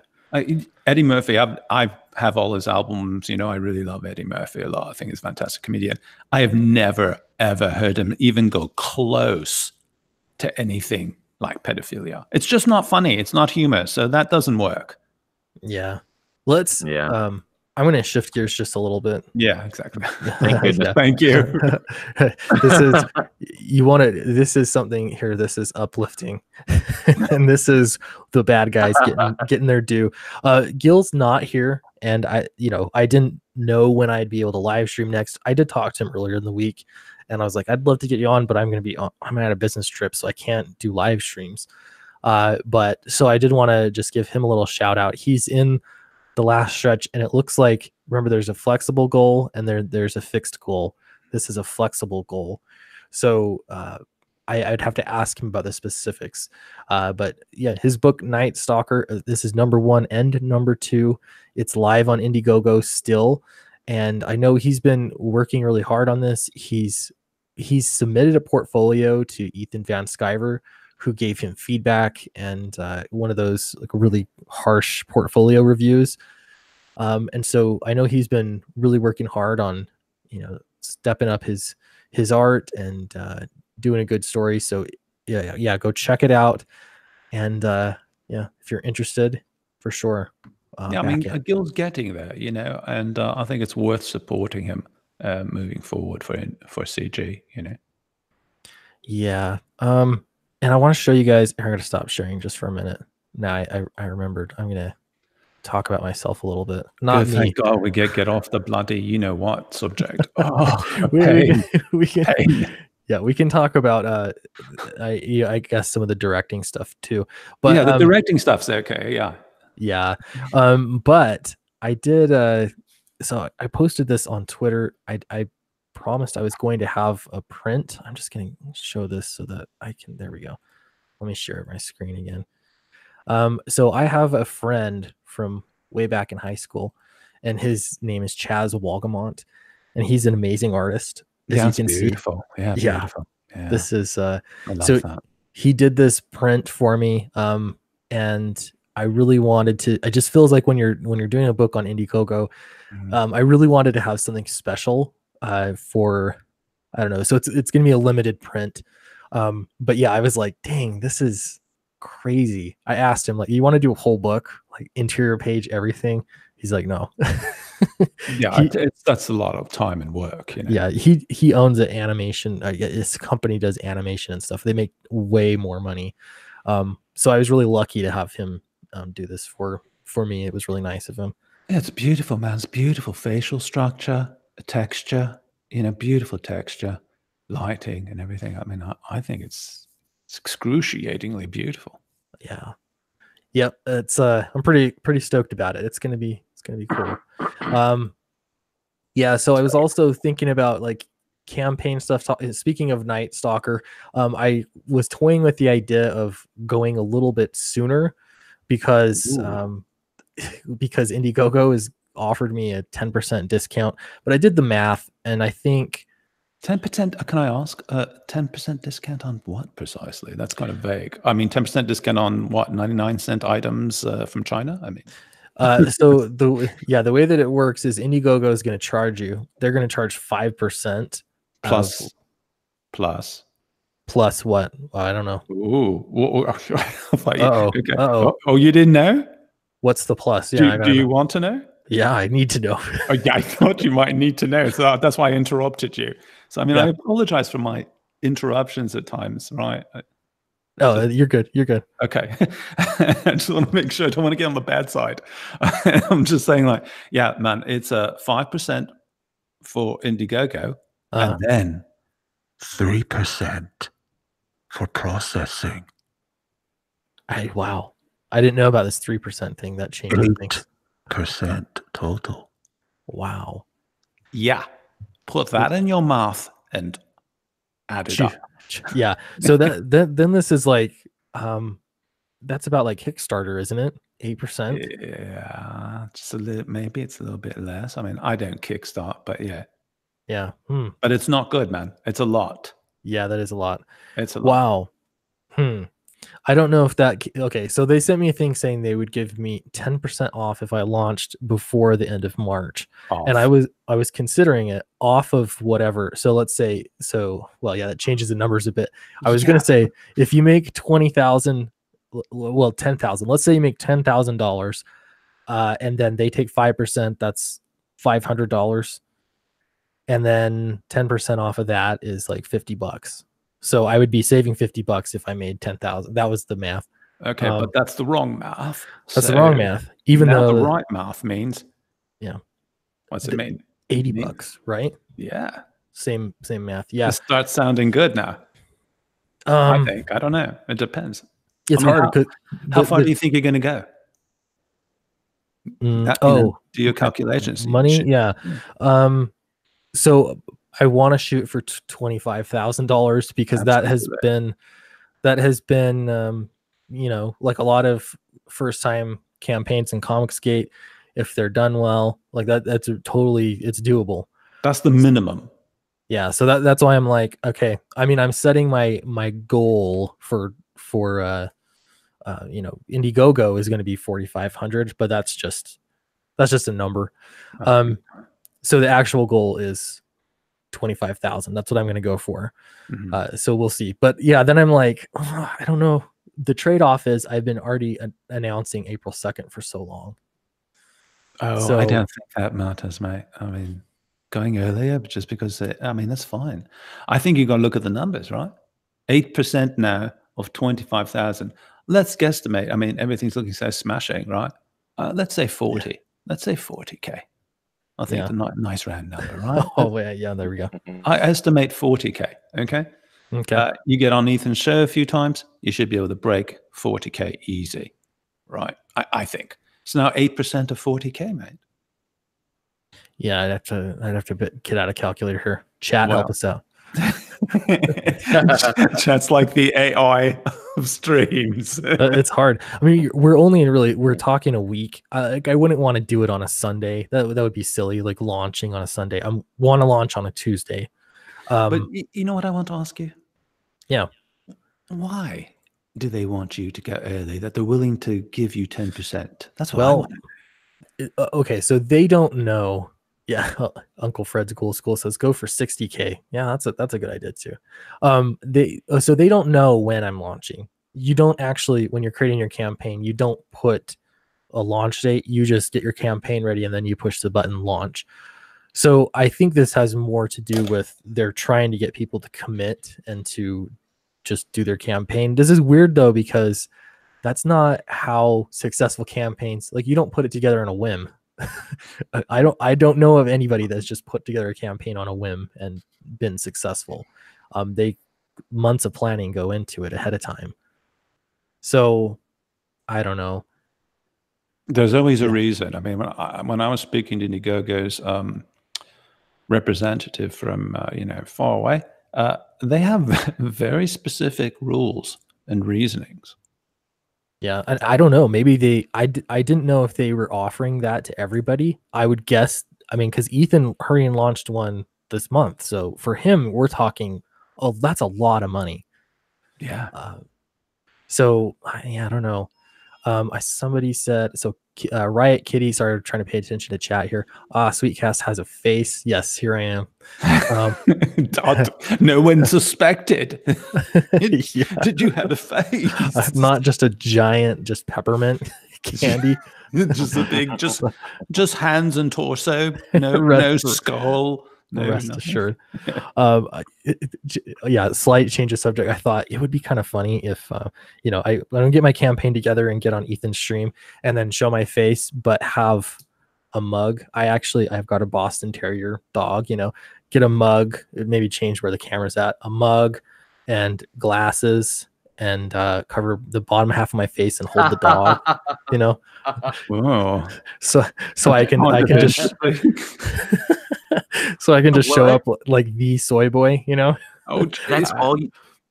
Eddie Murphy, I have all his albums. You know, I really love Eddie Murphy a lot. I think he's a fantastic comedian. I have never, ever heard him even go close to anything like pedophilia. It's just not funny. It's not humor. So that doesn't work. Yeah. Let's, I'm going to shift gears just a little bit. Yeah, exactly. Thank goodness. Thank you. This is something here. This is uplifting. And this is the bad guys getting their due. Gil's not here. And I didn't know when I'd be able to live stream next. I did talk to him earlier in the week and I was like, I'd love to get you on, but I'm at a business trip, so I can't do live streams. But so I did want to just give him a little shout out. He's in the last stretch, and it looks like, remember, there's a flexible goal and there's a fixed goal. This is a flexible goal. So I'd have to ask him about the specifics. But yeah, his book Night Stalker, this is number 1 and number 2. It's live on Indiegogo still. And I know he's been working really hard on this. He's submitted a portfolio to Ethan Van Sciver, who gave him feedback and one of those like really harsh portfolio reviews. And so I know he's been really working hard on, stepping up his art and doing a good story. So yeah, go check it out. And if you're interested, for sure. I mean, Gil's getting there, and I think it's worth supporting him moving forward for CG, Yeah. And I want to show you guys. I'm going to stop sharing just for a minute. Now I remembered. I'm going to talk about myself a little bit. Not me. Thank God we get off the bloody what subject. We can talk about I guess some of the directing stuff too. But yeah, the directing stuff's okay. Yeah. But I did so I posted this on Twitter. I promised I was going to have a print. I'm just going to show this so that I can, there we go. Let me share my screen again. So I have a friend from way back in high school, and his name is Chaz Walgamont, and he's an amazing artist. As you can beautiful. See. Yeah, beautiful. Yeah. This is I love so that. He did this print for me. And I really wanted to, it just feels like when you're doing a book on Indiegogo, I really wanted to have something special for, I don't know. So it's going to be a limited print. But yeah, I was like, dang, this is crazy. I asked him, like, you want to do a whole book, like interior page, everything? He's like, no. Yeah, that's a lot of time and work. Yeah, he owns an animation. His company does animation and stuff. They make way more money. So I was really lucky to have him do this for me. It was really nice of him. Yeah, it's beautiful, man. It's beautiful facial structure, texture, beautiful texture, lighting and everything. I mean, I think it's excruciatingly beautiful. Yeah. Yep. It's I'm pretty stoked about it. It's gonna be cool. Yeah, so I was also thinking about like campaign stuff. Speaking of Night Stalker, I was toying with the idea of going a little bit sooner because Indiegogo has offered me a 10% discount, but I did the math and I think 10%. Can I ask 10% discount on what precisely? That's kind of vague. I mean, 10% discount on what, 99-cent items from China? I mean, so the way that it works is Indiegogo is going to charge you. They're going to charge 5% plus what? I don't know. Ooh. Okay. Oh, you didn't know? What's the plus? Yeah. Do you want to know? Yeah, I need to know. Oh, yeah, I thought you might need to know. So that's why I interrupted you. So, I mean, I apologize for my interruptions at times, right? You're good. You're good. Okay. I just want to make sure I don't want to get on the bad side. I'm just saying, like, yeah, man, it's 5% for Indiegogo and then 3% for processing. Wow. I didn't know about this 3% thing. That changes things. 8% total. Wow. Yeah. Put that in your mouth and add it up. Yeah. So then this is like that's about like Kickstarter, isn't it? 8%. Yeah, just a little. Maybe it's a little bit less. I mean, I don't kickstart, but yeah. Yeah. But it's not good, man. It's a lot. Yeah, that is a lot. It's a lot. Wow. I don't know if that. Okay, so they sent me a thing saying they would give me 10% off if I launched before the end of March, and I was considering it off of whatever. So let's say, well, yeah, that changes the numbers a bit. I was gonna say if you make 20,000, well, 10,000. Let's say you make $10,000, and then they take 5%. That's $500, and then 10% off of that is like $50. So I would be saving $50 if I made 10,000. That was the math. Okay, but that's the wrong math. That's the wrong math. Even now though the right math means, yeah, what's it mean? $80, right? Yeah, same math. Yeah, it starts sounding good now. I think. I don't know. It depends. It's hard. How far do you think you're going to go? Do your calculations. Money, yeah. So I want to shoot for $25,000 because Absolutely. that has been like a lot of first time campaigns in Comicsgate, if they're done well, like that's totally, it's doable. That's the minimum. Yeah, so that's why I'm like, okay. I mean, I'm setting my goal for Indiegogo is going to be 4,500, but that's just a number. So the actual goal is 25,000. That's what I'm going to go for. So we'll see. But yeah, then I'm like, I don't know. The trade-off is I've been already announcing April 2nd for so long. So I don't think that matters, mate. I mean, going earlier just because that's fine. I think you got to look at the numbers, right? 8% now of 25,000. Let's guesstimate. I mean, everything's looking so smashing, right? Let's say 40. Yeah. Let's say 40K. I think it's a nice round number, right? Oh, yeah, there we go. I estimate 40K, okay? Okay. You get on Ethan's show a few times, you should be able to break 40K easy, right? I think. So now 8% of 40K, mate. Yeah, I'd have to get out a calculator here. Chat, help us out. Chat's like the AI of streams. It's hard. I mean, we're talking a week. I wouldn't want to do it on a Sunday. That would be silly. Like launching on a Sunday. I want to launch on a Tuesday. But you know what I want to ask you? Yeah. Why do they want you to go early? That they're willing to give you 10%? That's what I want. Okay, so they don't know. Yeah, Uncle Fred's cool school says go for 60K. Yeah, that's a good idea too. So they don't know when I'm launching. You don't actually, when you're creating your campaign, you don't put a launch date. You just get your campaign ready and then you push the button launch. So I think this has more to do with they're trying to get people to commit and to just do their campaign. This is weird though, because that's not how successful campaigns, like you don't put it together on a whim. I don't know of anybody that's just put together a campaign on a whim and been successful. Months of planning go into it ahead of time. So I don't know. There's always a reason. I mean, when I was speaking to Indiegogo's representative from far away, they have very specific rules and reasonings. Yeah, and I don't know. Maybe I didn't know if they were offering that to everybody. I would guess. I mean, because Ethan hurry and launched one this month, so for him, we're talking. Oh, that's a lot of money. Yeah. So yeah, I don't know. Somebody said so. Riot Kitty started trying to pay attention to chat here. Sweetcast has a face. Yes, here I am. No one suspected. Did you have a face? Not just a giant, just peppermint candy. Just a big, just hands and torso. No skull. No, rest assured. Yeah, slight change of subject. I thought it would be kind of funny if I don't get my campaign together and get on Ethan's stream and then show my face, but have a mug. I've got a Boston Terrier dog, get a mug, maybe change where the camera's at, a mug and glasses, and cover the bottom half of my face and hold the dog, Whoa. So I can just so I can just show up like the soy boy, Oh, that's all.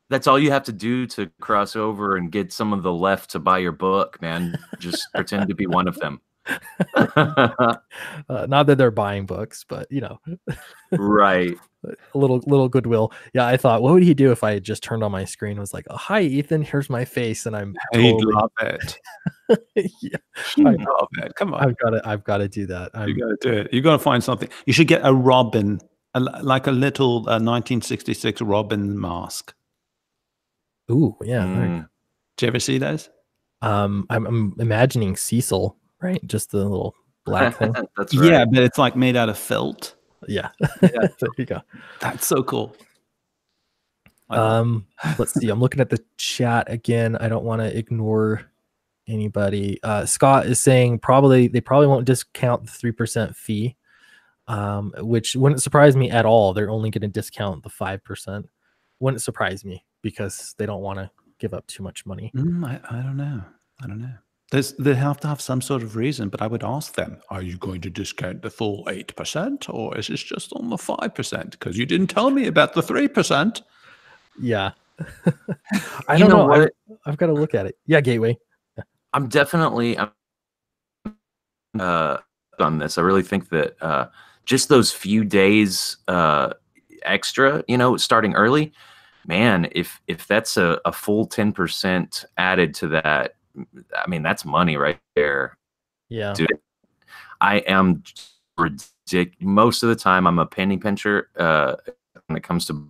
That's all you have to do to cross over and get some of the left to buy your book, man. Just pretend to be one of them. Not that they're buying books, but you know, Right. a little goodwill. Yeah, I thought, what would he do if I just turned on my screen and was like, oh, "Hi, Ethan, here's my face," and I'm He'd totally love it. yeah, He'd love it. Come on. I've got to do that. You got to do it. You got to find something. You should get a robin, like a little 1966 robin mask. Ooh, yeah. Did you ever see those? I'm imagining Cecil, right? Just the little black thing. That's right. Yeah, but it's like made out of felt. Yeah. There you go. That's so cool. Let's see. I'm looking at the chat again. I don't want to ignore anybody. Scott is saying they probably won't discount the 3% fee, which wouldn't surprise me at all. They're only going to discount the 5%. Wouldn't surprise me because they don't want to give up too much money. I don't know. They have to have some sort of reason, but I would ask them, are you going to discount the full 8%, or is this just on the 5%? Because you didn't tell me about the 3%. Yeah. I don't know. I've got to look at it. Yeah, Gateway. I'm definitely on this. I really think that just those few days extra, starting early, man, if that's a full 10% added to that, I mean, that's money right there. Yeah. Dude, I am ridiculous. Most of the time, I'm a penny pincher when it comes to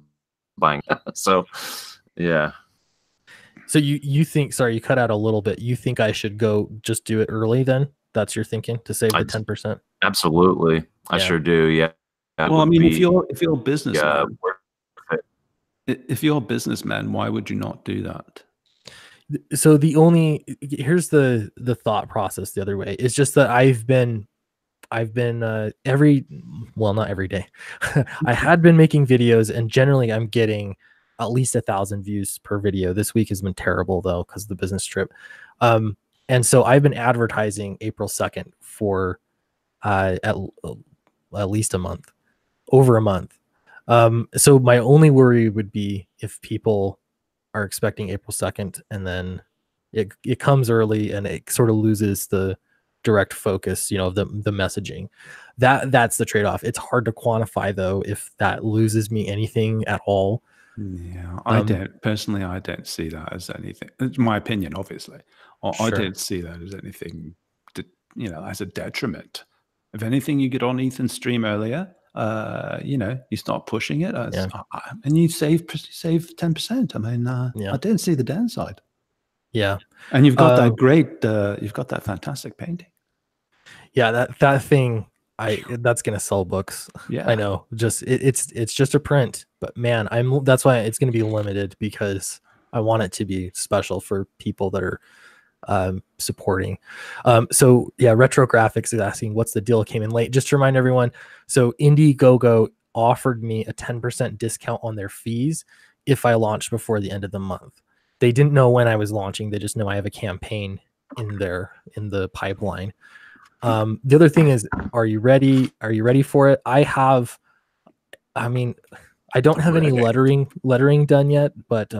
buying. So, yeah. So you think, sorry, you cut out a little bit. You think I should go just do it early then? That's your thinking, to save the 10%? Absolutely. I sure do. Yeah. Well, I mean, if you're a businessman, if you're a businessman, why would you not do that? So here's the thought process the other way. It's just that I've been not every day. I had been making videos, and generally I'm getting at least 1,000 views per video. This week has been terrible though, because of the business trip. And so I've been advertising April 2nd for at least a month, over a month. So my only worry would be if people are expecting April 2nd and then it comes early and it sort of loses the direct focus, the messaging. That's the trade-off. It's hard to quantify though if that loses me anything at all. Yeah, I don't see that as anything. It's my opinion, obviously. I don't see that as anything as a detriment. If anything, you get on Ethan's stream earlier, you start pushing it, and you save 10%. I mean, I don't see the downside. Yeah, and you've got you've got that fantastic painting. Yeah, that thing, that's gonna sell books. Yeah, I know. Just it's just a print, but man, that's why it's gonna be limited, because I want it to be special for people that are supporting. So yeah, Retro Graphics is asking what's the deal, came in late. Just to remind everyone, so Indiegogo offered me a 10% discount on their fees if I launched before the end of the month. They didn't know when I was launching. They just know I have a campaign in the pipeline. The other thing is, are you ready? Are you ready for it? I don't have any lettering done yet, but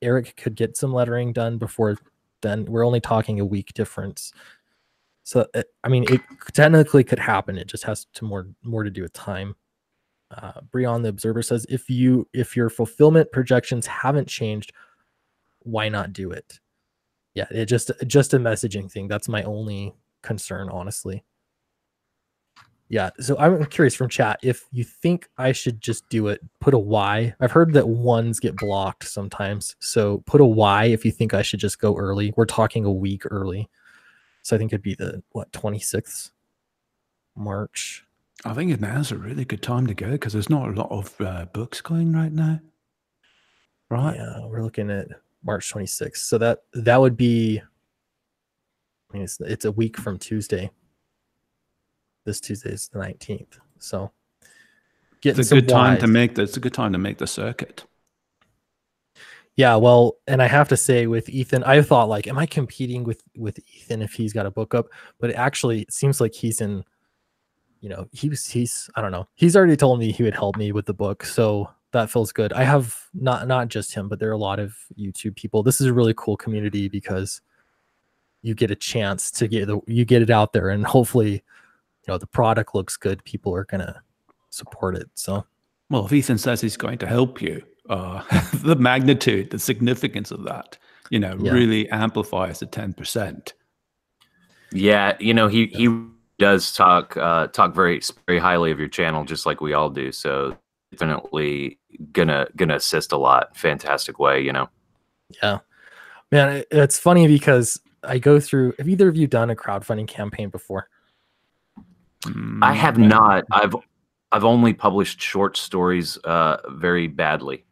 Eric could get some lettering done before then. We're only talking a week difference. So, it technically could happen. It just has more to do with time. Brian the Observer says, if your fulfillment projections haven't changed, why not do it? Yeah, it just a messaging thing. That's my only concern, honestly. Yeah, so I'm curious from chat, if you think I should just do it, put a Y. I've heard that ones get blocked sometimes, so put a Y if you think I should just go early. We're talking a week early, so I think it'd be the 26th March. I think now's a really good time to go, because there's not a lot of books going right now, right? Yeah, we're looking at March 26th, so that would be, it's a week from Tuesday. This Tuesday is the 19th, so it's a good time to make It's a good time to make the circuit. Yeah, well, and I have to say, with Ethan, I thought, like, am I competing with Ethan if he's got a book up? But it seems like he's in, he's I don't know. He's already told me he would help me with the book, so that feels good. I have not just him, but there are a lot of YouTube people. This is a really cool community because you get a chance to get it out there, and hopefully, the product looks good. People are gonna support it. So, well, if Ethan says he's going to help you, the magnitude, the significance of that, really amplifies the 10%. Yeah, he does talk very very highly of your channel, just like we all do. So definitely gonna assist a lot. Fantastic way, Yeah, man, it's funny because I go through. Have either of you done a crowdfunding campaign before? I have not. I've only published short stories very badly.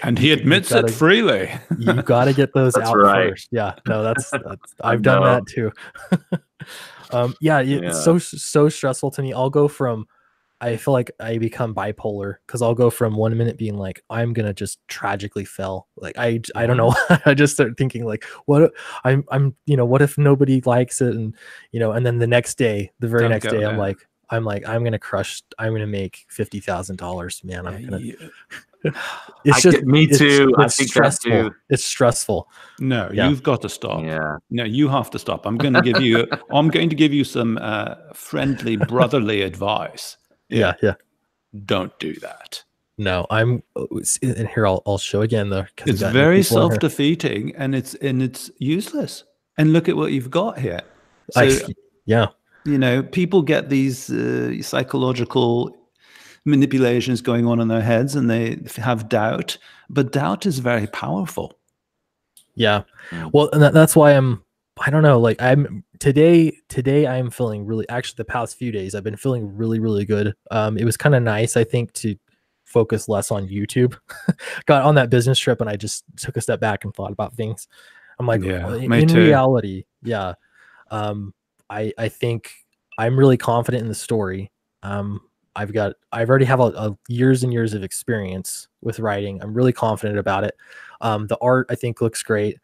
And he admits it freely. You got to get those out right. first. Yeah, no, that's I've done that too. It's so stressful to me. I'll go from, I feel like I become bipolar because I'll go from 1 minute being like, I'm gonna just tragically fail. Like I don't know. I just start thinking like, what what if nobody likes it, and and then the next day, the very next day, I'm like, I'm gonna crush. I'm gonna make $50,000, man. I'm gonna. It's just me too. It's stressful. That too. It's stressful. No, you've got to stop. Yeah. No, you have to stop. I'm going to give you some friendly brotherly advice. Yeah. Don't do that. No, and here I'll show again though. It's very self-defeating and it's useless. And look at what you've got here. So, people get these psychological manipulations going on in their heads, and they have doubt. But doubt is very powerful. Yeah, well, and that's why I don't know. Like today I'm feeling really. Actually, the past few days I've been feeling really, really good. It was kind of nice, I think, to focus less on YouTube. Got on that business trip, and I just took a step back and thought about things. I'm like, in reality, I think I'm really confident in the story. I already have a years and years of experience with writing. I'm really confident about it. The art, I think, looks great.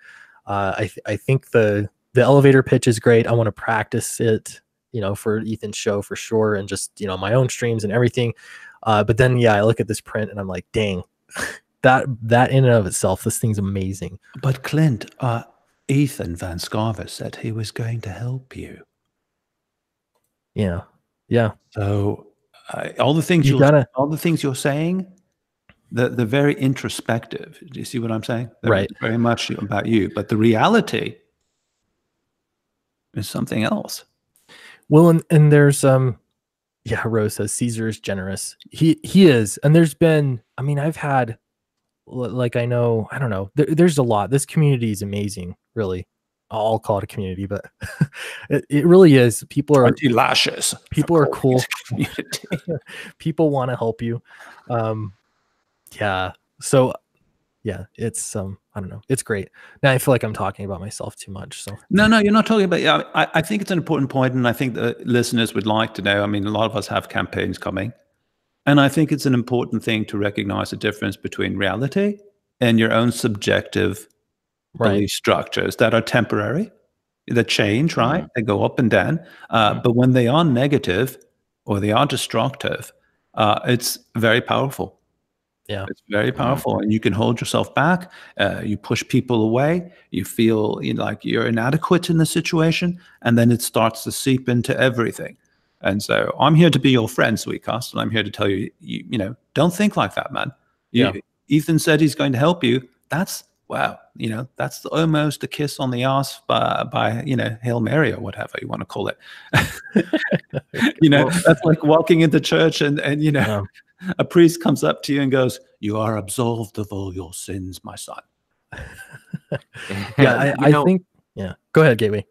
I think the elevator pitch is great. I want to practice it, for Ethan's show for sure. And just, my own streams and everything. But then, I look at this print and I'm like, dang, that in and of itself, this thing's amazing. But Clint, Ethan Van Scarver said he was going to help you. Yeah. So all the things you're saying, they're very introspective. Do you see what I'm saying? They're right. Very much about you, but the reality is something else. Well, and there's Rose says Caesar is generous. He is, and there's been. I mean, I've had, like, I don't know. There's a lot. This community is amazing, really. I'll call it a community, but it really is. People are 20 lashes. People are cool. People want to help you. So it's I don't know. It's great. Now I feel like I'm talking about myself too much. So no, you're not talking about. Yeah, I think it's an important point, and I think the listeners would like to know. I mean, a lot of us have campaigns coming, and I think it's an important thing to recognize the difference between reality and your own subjective belief structures that are temporary, that change, right? They go up and down. But when they are negative or they are destructive, it's very powerful. Yeah, it's very powerful, and you can hold yourself back. You push people away. You feel like you're inadequate in the situation, and then it starts to seep into everything. And so I'm here to be your friend, Sweetcast, and I'm here to tell you, don't think like that, man. Ethan said he's going to help you. That's wow, that's almost a kiss on the ass by Hail Mary or whatever you want to call it. That's like walking into church and a priest comes up to you and goes, "You are absolved of all your sins, my son." I think. Yeah, go ahead, Gateway.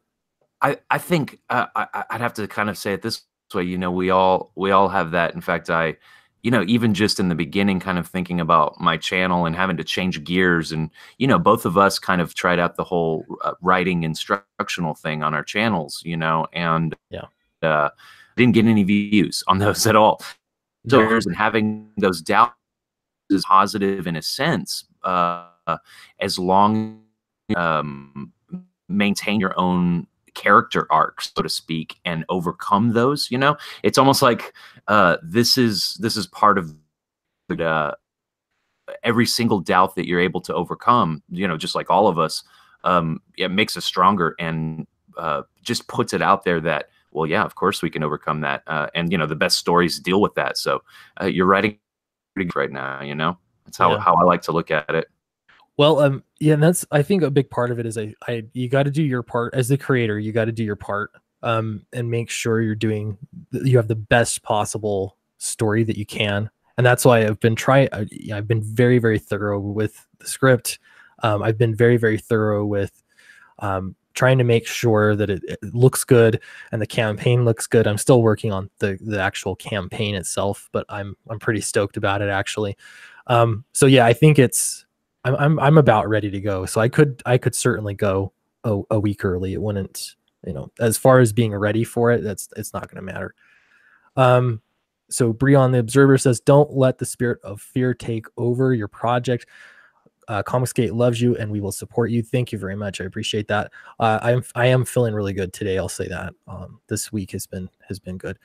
I think I'd have to kind of say it this way. We all have that. In fact, even just in the beginning, kind of thinking about my channel and having to change gears, and both of us kind of tried out the whole writing instructional thing on our channels, and didn't get any views on those at all. So and having those doubts is positive in a sense, as long maintain your own character arc, so to speak, and overcome those. It's almost like this is part of every single doubt that you're able to overcome, just like all of us, it makes us stronger, and just puts it out there that, well, yeah, of course we can overcome that. And the best stories deal with that. So you're writing pretty good right now, that's how I like to look at it. Well, yeah, and that's, I think a big part of it is you got to do your part as the creator. You got to do your part, and make sure you have the best possible story that you can. And that's why I've been very, very thorough with the script. I've been very, very thorough with trying to make sure that it looks good and the campaign looks good. I'm still working on the actual campaign itself, but I'm pretty stoked about it, actually. So yeah, I think I'm about ready to go. So I could certainly go a week early. It wouldn't, as far as being ready for it, it's not going to matter. So Breon the Observer says, don't let the spirit of fear take over your project. Comicsgate loves you and we will support you. Thank you very much. I appreciate that. I am feeling really good today. I'll say that. This week has been good.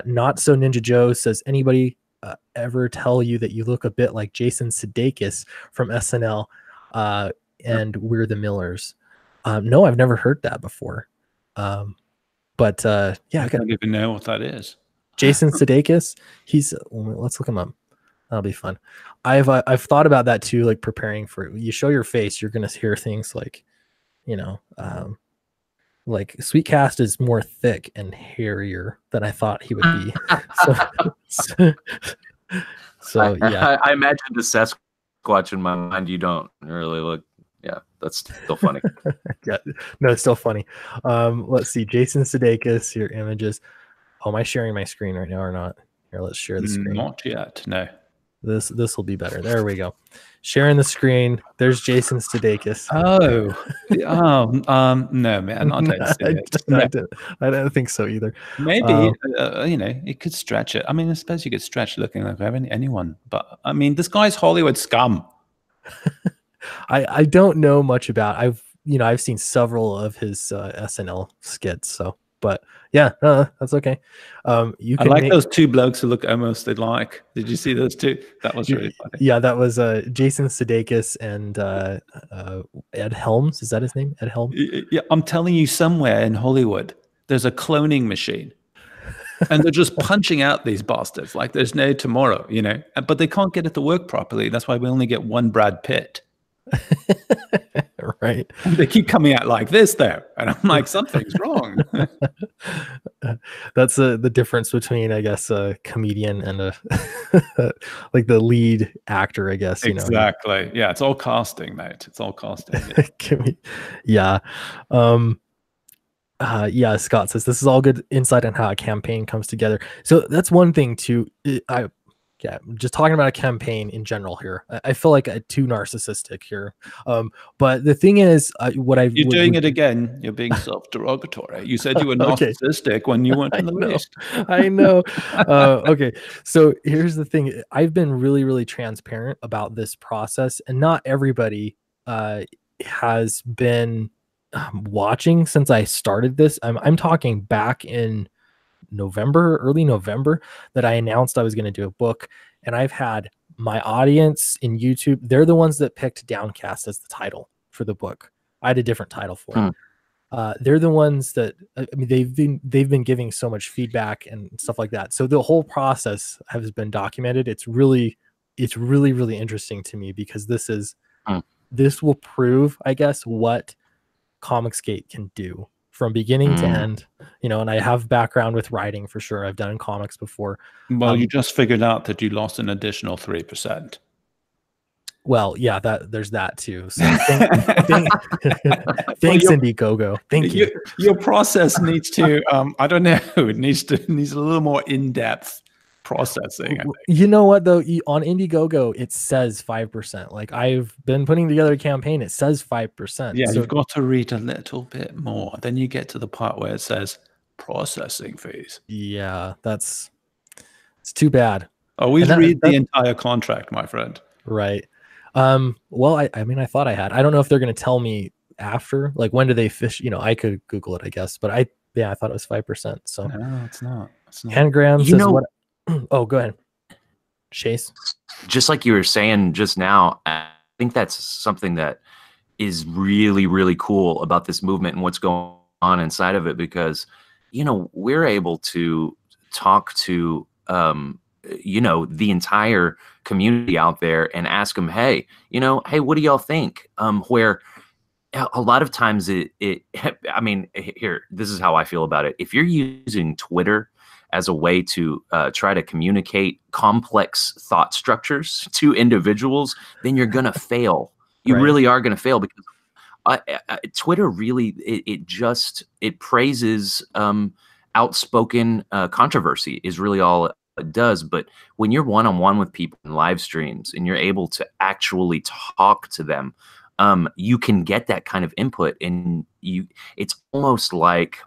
Not So Ninja Joe says, anybody ever tell you that you look a bit like Jason Sudeikis from SNL and We're the Millers? No, I've never heard that before. But yeah, I don't even know what that is. Jason Sudeikis, let's look him up. That'll be fun. I've thought about that too, like preparing for it. You show your face, you're gonna hear things like, like Sweetcast is more thick and hairier than I thought he would be. So yeah. I imagine the Sasquatch in my mind. You don't really look. Yeah, that's still funny. Yeah, no, it's still funny. Let's see, Jason Sudeikis, your images. Oh, am I sharing my screen right now or not? Here, let's share the screen. Not yet, no. This will be better. There we go. Sharing the screen. There's Jason Sudeikis. No, man, I don't see it. I don't think so either. Maybe it could stretch it. I mean, I suppose you could stretch looking like anyone, but I mean, this guy's Hollywood scum. I don't know much about. I've seen several of his SNL skits, so. But yeah, that's okay. I like those two blokes who look almost alike. Did you see those two? That was really funny. Yeah, that was Jason Sudeikis and Ed Helms. Is that his name? Ed Helms? Yeah, I'm telling you, somewhere in Hollywood, there's a cloning machine. And they're just punching out these bastards like there's no tomorrow, But they can't get it to work properly. That's why we only get one Brad Pitt. Right. They keep coming out like this there, and I'm like, something's wrong. That's the difference between, I guess, a comedian and a like the lead actor, I guess. Exactly. Yeah, it's all casting, mate. It's all casting. Yeah. Yeah. Scott says this is all good insight on how a campaign comes together. So that's one thing too. Yeah, just talking about a campaign in general here. I feel like too narcissistic here. But the thing is, you're doing it again. You're being self-derogatory. You said you were narcissistic when you weren't in the least. I know. Okay, so here's the thing. I've been really, really transparent about this process, and not everybody has been watching since I started this. I'm talking back in early November, that I announced I was going to do a book, and I've had my audience in YouTube. They're the ones that picked Downcast as the title for the book. I had a different title for it. They're the ones that, I mean, they've been giving so much feedback and stuff like that. So the whole process has been documented. It's really, really interesting to me, because this will prove, I guess, what Comicsgate can do from beginning to end, and I have background with writing for sure. I've done in comics before. Well, you just figured out that you lost an additional 3%. Well, yeah, there's that too. So thanks, Indiegogo. Thank you. Your process needs to, I don't know, it needs a little more in-depth processing. You know what though? On Indiegogo, it says 5%. Like, I've been putting together a campaign. It says 5%. Yeah, so you've got to read a little bit more. Then you get to the part where it says processing fees. Yeah, it's too bad. Always read the entire contract, my friend. Right. Well, I mean, I thought I had. I don't know if they're going to tell me after. Like, when do they fish? I could Google it, I guess. But I thought it was 5%. So no, it's not. Hangram says what? Oh, go ahead. Chase? Just like you were saying just now, I think that's something that is really, really cool about this movement and what's going on inside of it, because, you know, we're able to talk to, you know, the entire community out there and ask them, hey, you know, hey, what do y'all think? Where a lot of times I mean, here, this is how I feel about it. If you're using Twitter as a way to try to communicate complex thought structures to individuals, then you're going to fail. You really are going to fail, because Twitter really, it praises outspoken controversy is really all it does. But when you're one-on-one with people in live streams and you're able to actually talk to them, you can get that kind of input, and it's almost like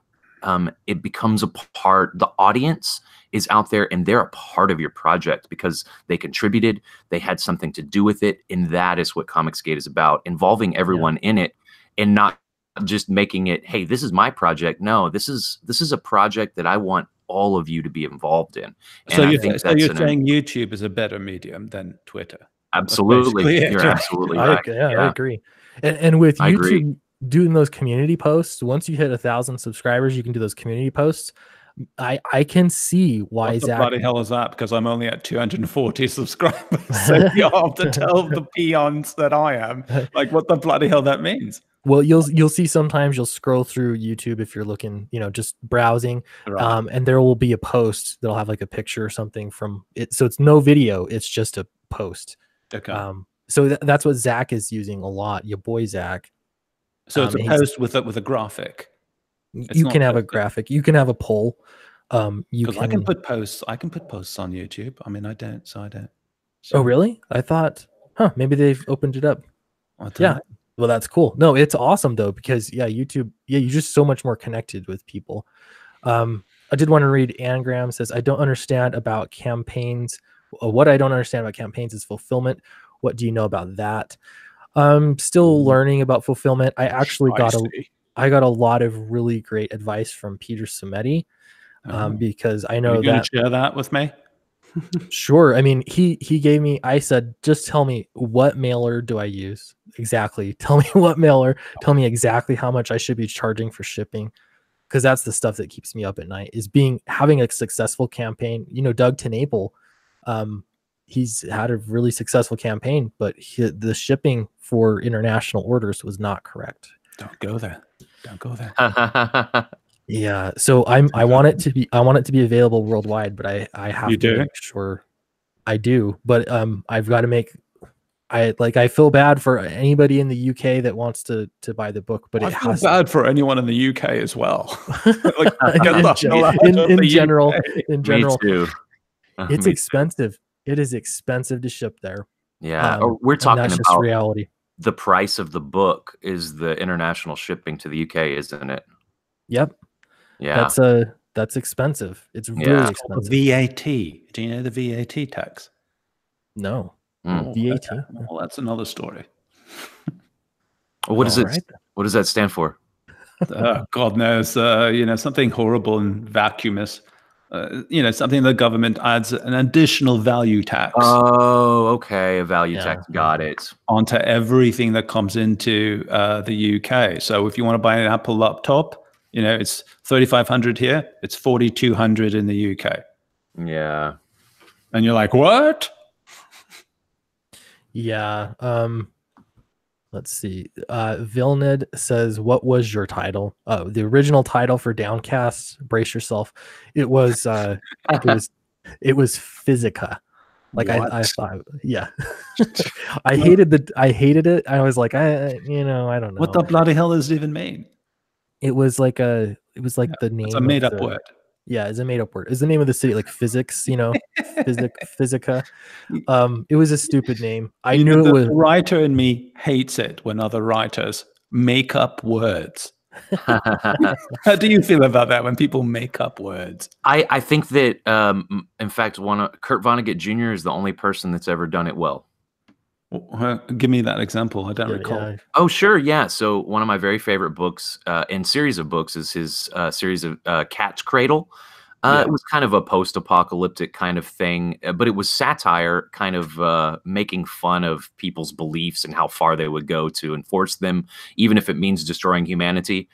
it becomes a part. The audience is out there and they're a part of your project because they contributed, they had something to do with it, and that is what Comicsgate is about, involving everyone in it, and not just making it, hey, this is my project. No, this is a project that I want all of you to be involved in. And so you're saying YouTube is a better medium than Twitter? Absolutely. You're absolutely right. I agree. And with YouTube doing those community posts, once you hit 1,000 subscribers, you can do those community posts. I can see why what Zach. What the bloody hell is that? Because I'm only at 240 subscribers. So you have to tell the peons that I am, like, what the bloody hell that means. Well, you'll see sometimes you'll scroll through YouTube if you're looking, you know, just browsing, and there will be a post that'll have like a picture or something from it. So it's no video, it's just a post. Okay. So that's what Zach is using a lot. Your boy Zach. So it's a post with a graphic. You can have a graphic. You can have a poll. I can put posts. I can put posts on YouTube. I mean, I don't. So. Oh, really? I thought, maybe they've opened it up. Yeah. Well, that's cool. No, it's awesome though, because YouTube, you're just so much more connected with people. I did want to read Anagram says, I don't understand about campaigns. What I don't understand about campaigns is fulfillment. What do you know about that? I'm still learning about fulfillment. I actually got a lot of really great advice from Peter Cimetti, because I know that. Share that with me. Sure. I mean, he gave me, I said, just tell me, what mailer do I use? Exactly. Tell me what mailer. Tell me exactly how much I should be charging for shipping. Because that's the stuff that keeps me up at night, is having a successful campaign. You know, Doug TenNapel, he's had a really successful campaign, but the shipping for international orders was not correct. Don't go there. Don't go there. Yeah, so I want it to be available worldwide, but I have to make sure I do. But I've got to make I feel bad for anybody in the UK that wants to buy the book, but I feel bad for anyone in the UK as well. Like, in general, Me too. It's expensive. It is expensive to ship there. Yeah, we're talking that's about just reality. The price of the book is the international shipping to the UK, isn't it? Yep. Yeah. That's expensive. It's really expensive. VAT. Do you know the VAT tax? No. Mm. VAT. Okay. Well, that's another story. What is it? Right. What does that stand for? God knows. Something horrible and vacuumous. Something the government adds an additional value tax. Oh, okay. A value tax. Got it. Onto everything that comes into the UK. So if you want to buy an Apple laptop, it's 3,500 here. It's 4,200 in the UK. Yeah. And you're like, what? Yeah. Let's see. Vilnid says, what was your title? Oh, the original title for Downcast, brace yourself. It was it was Physica. Like I thought, yeah. I hated it. I was like, I don't know. What the bloody hell does it even mean? It was like the name. It's a made up word. Yeah, it's a made up word. It's the name of the city, like physics, Physica. It was a stupid name. I knew it was. The writer in me hates it when other writers make up words. How do you feel about that when people make up words? I think that, in fact, Kurt Vonnegut Jr. is the only person that's ever done it well. Give me that example. I don't recall. Yeah. Oh, sure. Yeah. So one of my very favorite books and series of books is his series of Cat's Cradle. Yeah. It was kind of a post-apocalyptic kind of thing, but it was satire, kind of making fun of people's beliefs and how far they would go to enforce them, even if it means destroying humanity.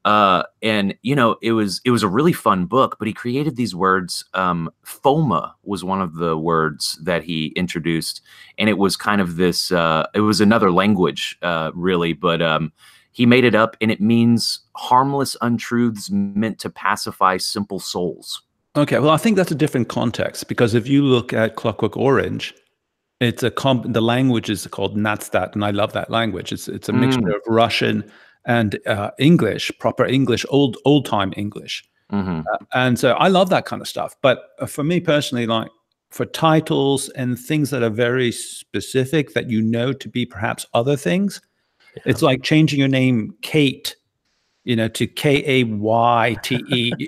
And it was a really fun book. But he created these words. FOMA was one of the words that he introduced, and it was kind of this. It was another language, really, but he made it up, and it means harmless untruths meant to pacify simple souls. Okay, well, I think that's a different context, because if you look at Clockwork Orange, it's the language is called Natstat, and I love that language. It's a mixture of Russian and English, proper English, old time English, and so I love that kind of stuff. But for me personally, like for titles and things that are very specific that to be perhaps other things, it's like changing your name Kate, to Kayte.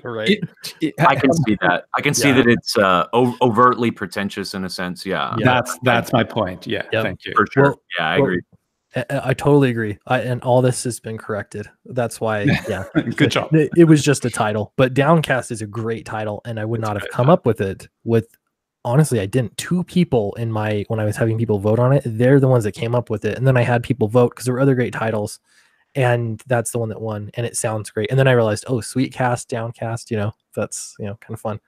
Right. I can see that. I can see that it's overtly pretentious in a sense. Yeah. That's my point. Yeah. Yep. Thank you. For sure. Well, I agree. I totally agree. And all this has been corrected. That's why, Good job. It was just a title, but Downcast is a great title, and I would not have come up with it honestly, I didn't. Two people when I was having people vote on it, they're the ones that came up with it. And then I had people vote because there were other great titles, and that's the one that won, and it sounds great. And then I realized, oh, Sweetcast, Downcast, that's, kind of fun.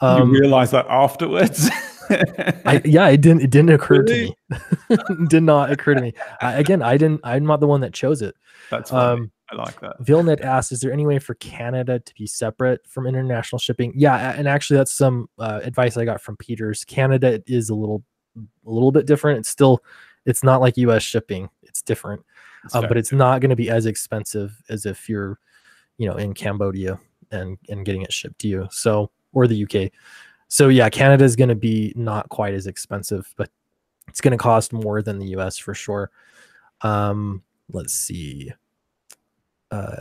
You realize that afterwards? It didn't occur to me. Did not occur to me. I'm not the one that chose it. That's funny. I like that. Vilnet asked, is there any way for Canada to be separate from international shipping? Yeah, and actually that's some advice I got from Peters. Canada is a little bit different. It's not like US shipping. It's different. But it's not going to be as expensive as if you're, in Cambodia and getting it shipped to you. So, or the UK. So yeah, Canada is going to be not quite as expensive, but it's going to cost more than the US for sure. Let's see.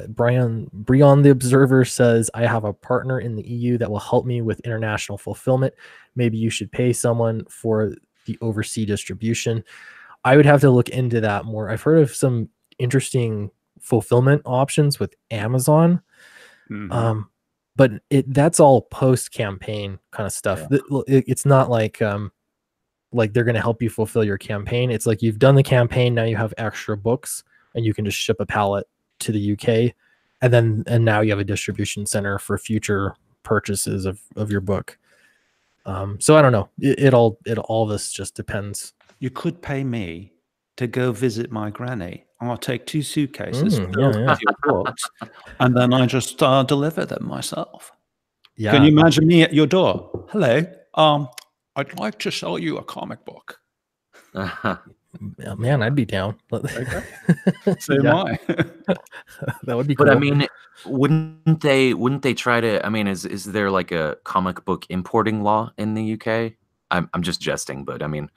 Brian the Observer says, I have a partner in the EU that will help me with international fulfillment. Maybe you should pay someone for the overseas distribution. I would have to look into that more. I've heard of some interesting fulfillment options with Amazon. But that's all post-campaign kind of stuff. Yeah. It's not like they're going to help you fulfill your campaign. It's like you've done the campaign, now you have extra books, and you can just ship a pallet to the UK, and now you have a distribution center for future purchases of your book. So I don't know. All this just depends. You could pay me to go visit my granny. I'll take 2 suitcases filled with your books, and then I just deliver them myself. Yeah. Can you imagine me at your door? Hello. I'd like to sell you a comic book. Man, I'd be down. Okay. So am I. That would be cool. But I mean, wouldn't they try to? I mean, is there like a comic book importing law in the UK? I'm just jesting, but I mean,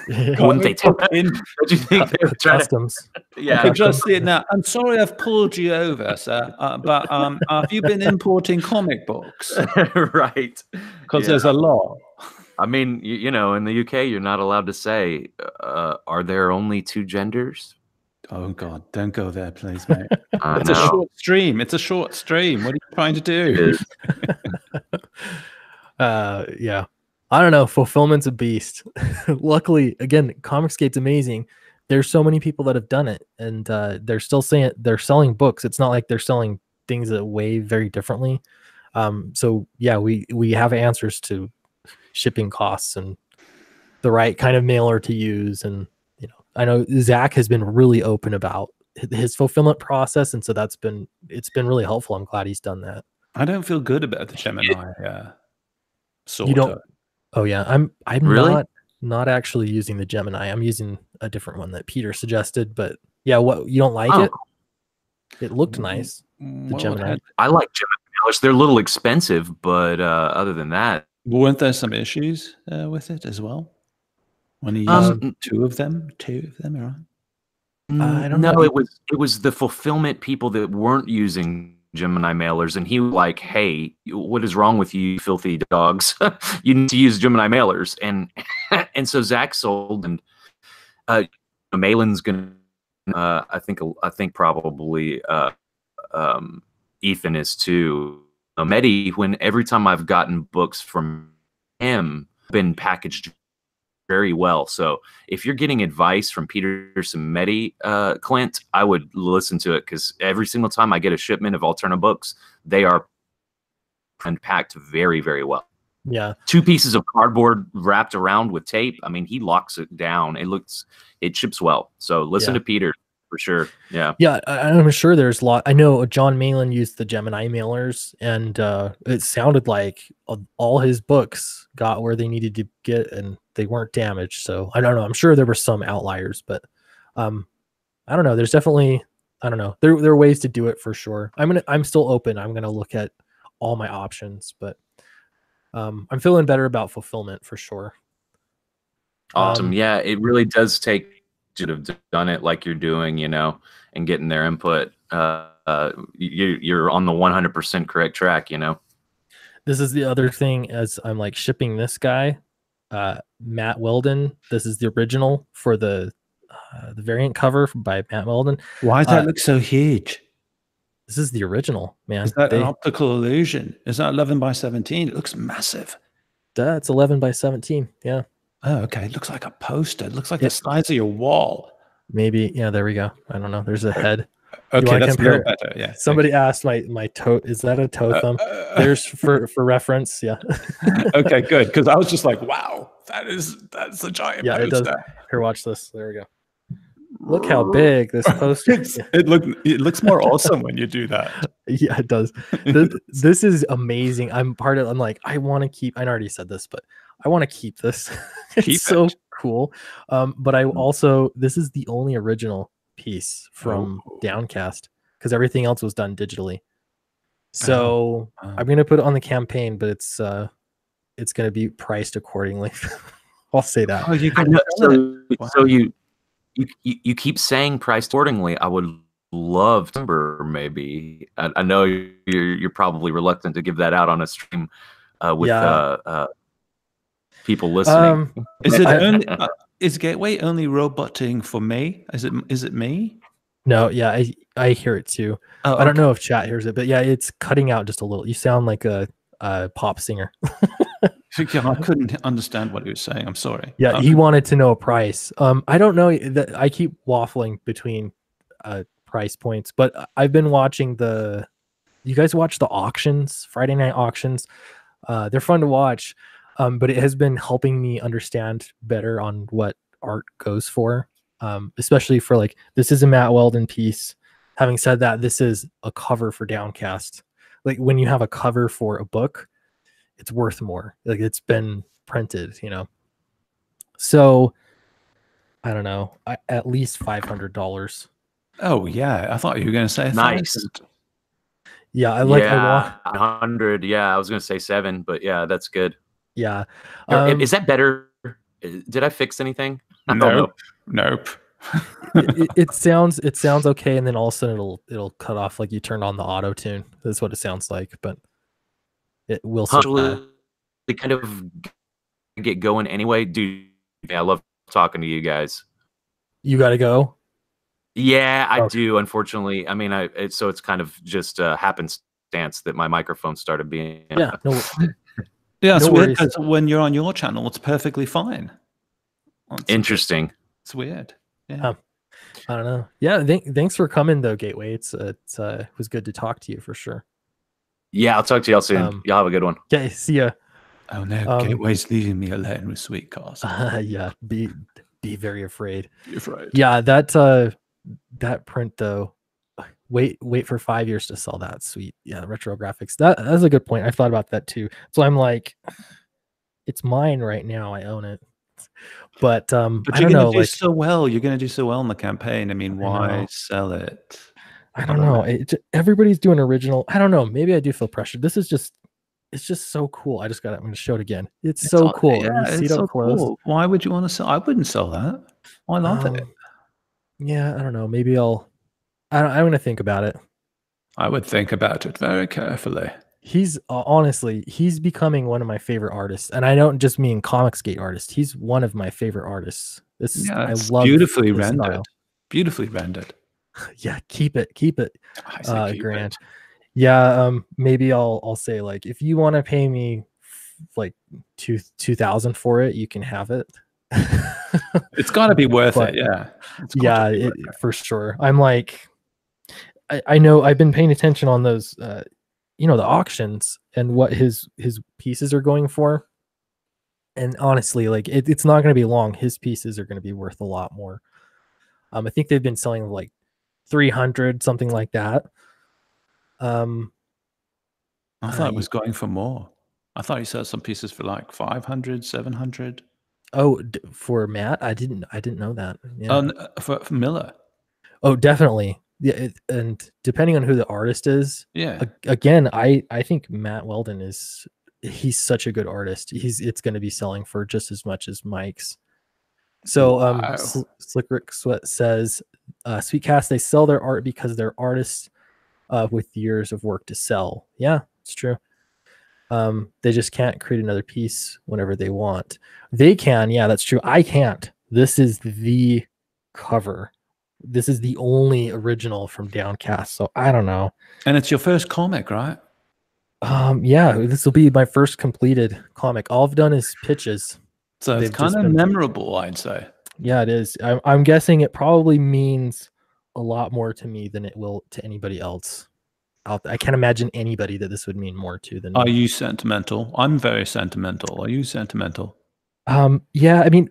wouldn't they take that in? What do you think they would try customs? Yeah, I can just see it now. I'm sorry I've pulled you over, sir, but have you been importing comic books? Right. Because there's a law. I mean, in the UK, you're not allowed to say, are there only 2 genders? Oh, God, don't go there, please, mate. It's a short stream. It's a short stream. What are you trying to do? Yeah. I don't know. Fulfillment's a beast. Luckily, again, Comicsgate's amazing. There's so many people that have done it, and they're still saying they're selling books. It's not like they're selling things that weigh very differently. So yeah, we have answers to shipping costs and the right kind of mailer to use. And I know Zach has been really open about his fulfillment process, and so it's been really helpful. I'm glad he's done that. I don't feel good about the Gemini. You don't? Oh yeah, I'm really? not actually using the Gemini. I'm using a different one that Peter suggested. But yeah, what, you don't like it? It looked nice. The Gemini. I like Gemini. They're a little expensive, but other than that, weren't there some issues with it as well? When you used 2 of them, right? I don't know. It was the fulfillment people that weren't using Gemini mailers, and he was like, hey, what is wrong with you filthy dogs? You need to use Gemini mailers. And so Zach sold, and Malin's gonna I think probably Ethan is too. Mehdi, when every time I've gotten books from him, been packaged very well. So if you're getting advice from Peterson Mehdi, Clint, I would listen to it, because every single time I get a shipment of Alterna books, they are packed very, very well. Yeah. 2 pieces of cardboard wrapped around with tape. I mean, he locks it down. It ships well. So listen to Peter for sure. Yeah. Yeah. I'm sure there's a lot. I know John Malin used the Gemini mailers, and it sounded like all his books got where they needed to get, and they weren't damaged. So I don't know. I'm sure there were some outliers, but I don't know. There's definitely, I don't know. There are ways to do it for sure. I'm still open. I'm going to look at all my options, but I'm feeling better about fulfillment for sure. Awesome. Yeah, it really does take you to have done it like you're doing, and getting their input. You're on the 100% correct track, This is the other thing, as I'm like shipping this guy, Matt Weldon. This is the original for the variant cover by Matt Weldon. Why does that look so huge? This is the original, man. Is that an optical illusion? Is that 11 by 17? It looks massive. That's 11 by 17. Yeah. Oh, okay. It looks like a poster. It looks like the size of your wall. Maybe. Yeah, there we go. I don't know. There's a head. Okay, that's a little better. Yeah. Somebody asked my toe. Is that a toe thumb? There's for reference. Yeah. Okay, good. Because I was just like, wow, that's a giant poster. It does. Here, watch this. There we go. Look how big this poster is. It looks more awesome when you do that. Yeah, it does. This is amazing. I'm like, I want to keep, I already said this, but I want to keep this. It's so cool. But I also, this is the only original piece from Downcast, because everything else was done digitally. So I'm going to put it on the campaign, but it's going to be priced accordingly. I'll say that. Oh, you can so you keep saying priced accordingly. I would love to maybe. I know you're probably reluctant to give that out on a stream with people listening. Is Gateway only roboting for me? Is it me? No, yeah, I hear it too. Oh, I don't know if chat hears it, but yeah, it's cutting out just a little. You sound like a pop singer. I couldn't understand what he was saying. I'm sorry. Yeah, he wanted to know a price. I don't know. I keep waffling between price points, but I've been watching you guys watch the auctions, Friday night auctions. They're fun to watch, but it has been helping me understand better on what art goes for, especially for like, this is a Matt Weldon piece. Having said that, this is a cover for Downcast. Like when you have a cover for a book, it's worth more. Like it's been printed, So I don't know, at least $500. Oh yeah, I thought you were going to say nice. Yeah, I want 100. Yeah, I was going to say 7, but yeah, that's good. Yeah, is that better? Did I fix anything? Nope. it sounds okay, and then all of a sudden it'll cut off, like you turned on the auto tune. That's what it sounds like, but it will they kind of get going anyway. Dude, I love talking to you guys. You got to go. Yeah, I do. Unfortunately, I mean, it's kind of just happenstance that my microphone started being. Yeah, it's weird because when you're on your channel, it's perfectly fine. Interesting. It's weird. Yeah. I don't know. Yeah, thanks for coming though, Gateway. It was good to talk to you for sure. Yeah, I'll talk to y'all soon. Y'all have a good one. Okay, see ya. Oh no, Gateway's leaving me alone with Sweet Cast. Yeah, be very afraid. Be afraid. Yeah, that print though. Wait for 5 years to sell that. Sweet. Yeah, retro graphics. That's a good point. I thought about that too. So I'm like, it's mine right now. I own it. But I don't know. Like, so well, you're going to do so well in the campaign. I mean, why sell it? I don't know. Everybody's doing original. I don't know. Maybe I do feel pressured. It's just so cool. I'm going to show it again. It's so cool. Yeah, it's so cool. Why would you want to sell? I wouldn't sell that. I love it. Yeah, I don't know. Maybe I'm going to think about it. I would think about it very carefully. He's honestly, he's becoming one of my favorite artists, and I don't just mean Comicsgate artist. He's one of my favorite artists. I love beautifully rendered. Beautifully rendered. Yeah, keep it, Grant. Yeah, maybe I'll say like if you want to pay me like 2,000 for it, you can have it. It's got to be worth But it. Yeah. It's got yeah, to be worth it. for sure. I'm like, I know I've been paying attention on those, the auctions and what his pieces are going for. And honestly, like it's not going to be long. His pieces are going to be worth a lot more. I think they've been selling like 300, something like that. I thought it was going for more. I thought he sold some pieces for like 500, 700. Oh, for Matt, I didn't know that. Yeah. For Miller. Oh, definitely. Yeah, and depending on who the artist is, Yeah. Again, I think Matt Weldon he's such a good artist. It's going to be selling for just as much as Mike's. So, Wow. Slick Rick Sweat says, Sweetcast, they sell their art because they're artists with years of work to sell. Yeah, it's true. They just can't create another piece whenever they want. They can, yeah, that's true. I can't. This is the cover. This is the only original from Downcast, so I don't know. And it's your first comic, right? Yeah, this will be my first completed comic. All I've done is pitches. So it's kind of memorable, I'd say. Yeah, it is. I'm guessing it probably means a lot more to me than it will to anybody else. I can't imagine anybody that this would mean more to than me. Are you sentimental? I'm very sentimental. Are you sentimental? Yeah, I mean,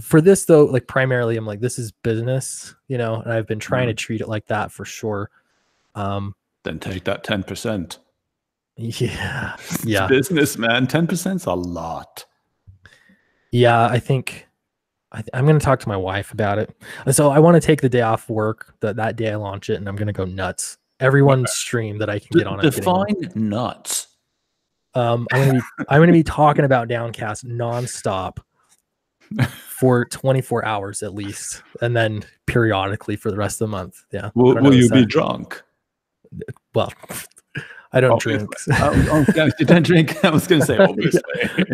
for this though, like primarily, I'm like, this is business, and I've been trying to treat it like that for sure. Then take that 10%. Yeah, It's business, man. 10%'s a lot. Yeah, I think I'm going to talk to my wife about it. So I want to take the day off work that day I launch it, and I'm going to go nuts. Everyone's stream that I can get on. Define nuts. I'm gonna be talking about Downcast nonstop for 24 hours at least, and then periodically for the rest of the month. Yeah. Will you be drunk? Well, I don't drink. You don't drink. I was going to say obviously.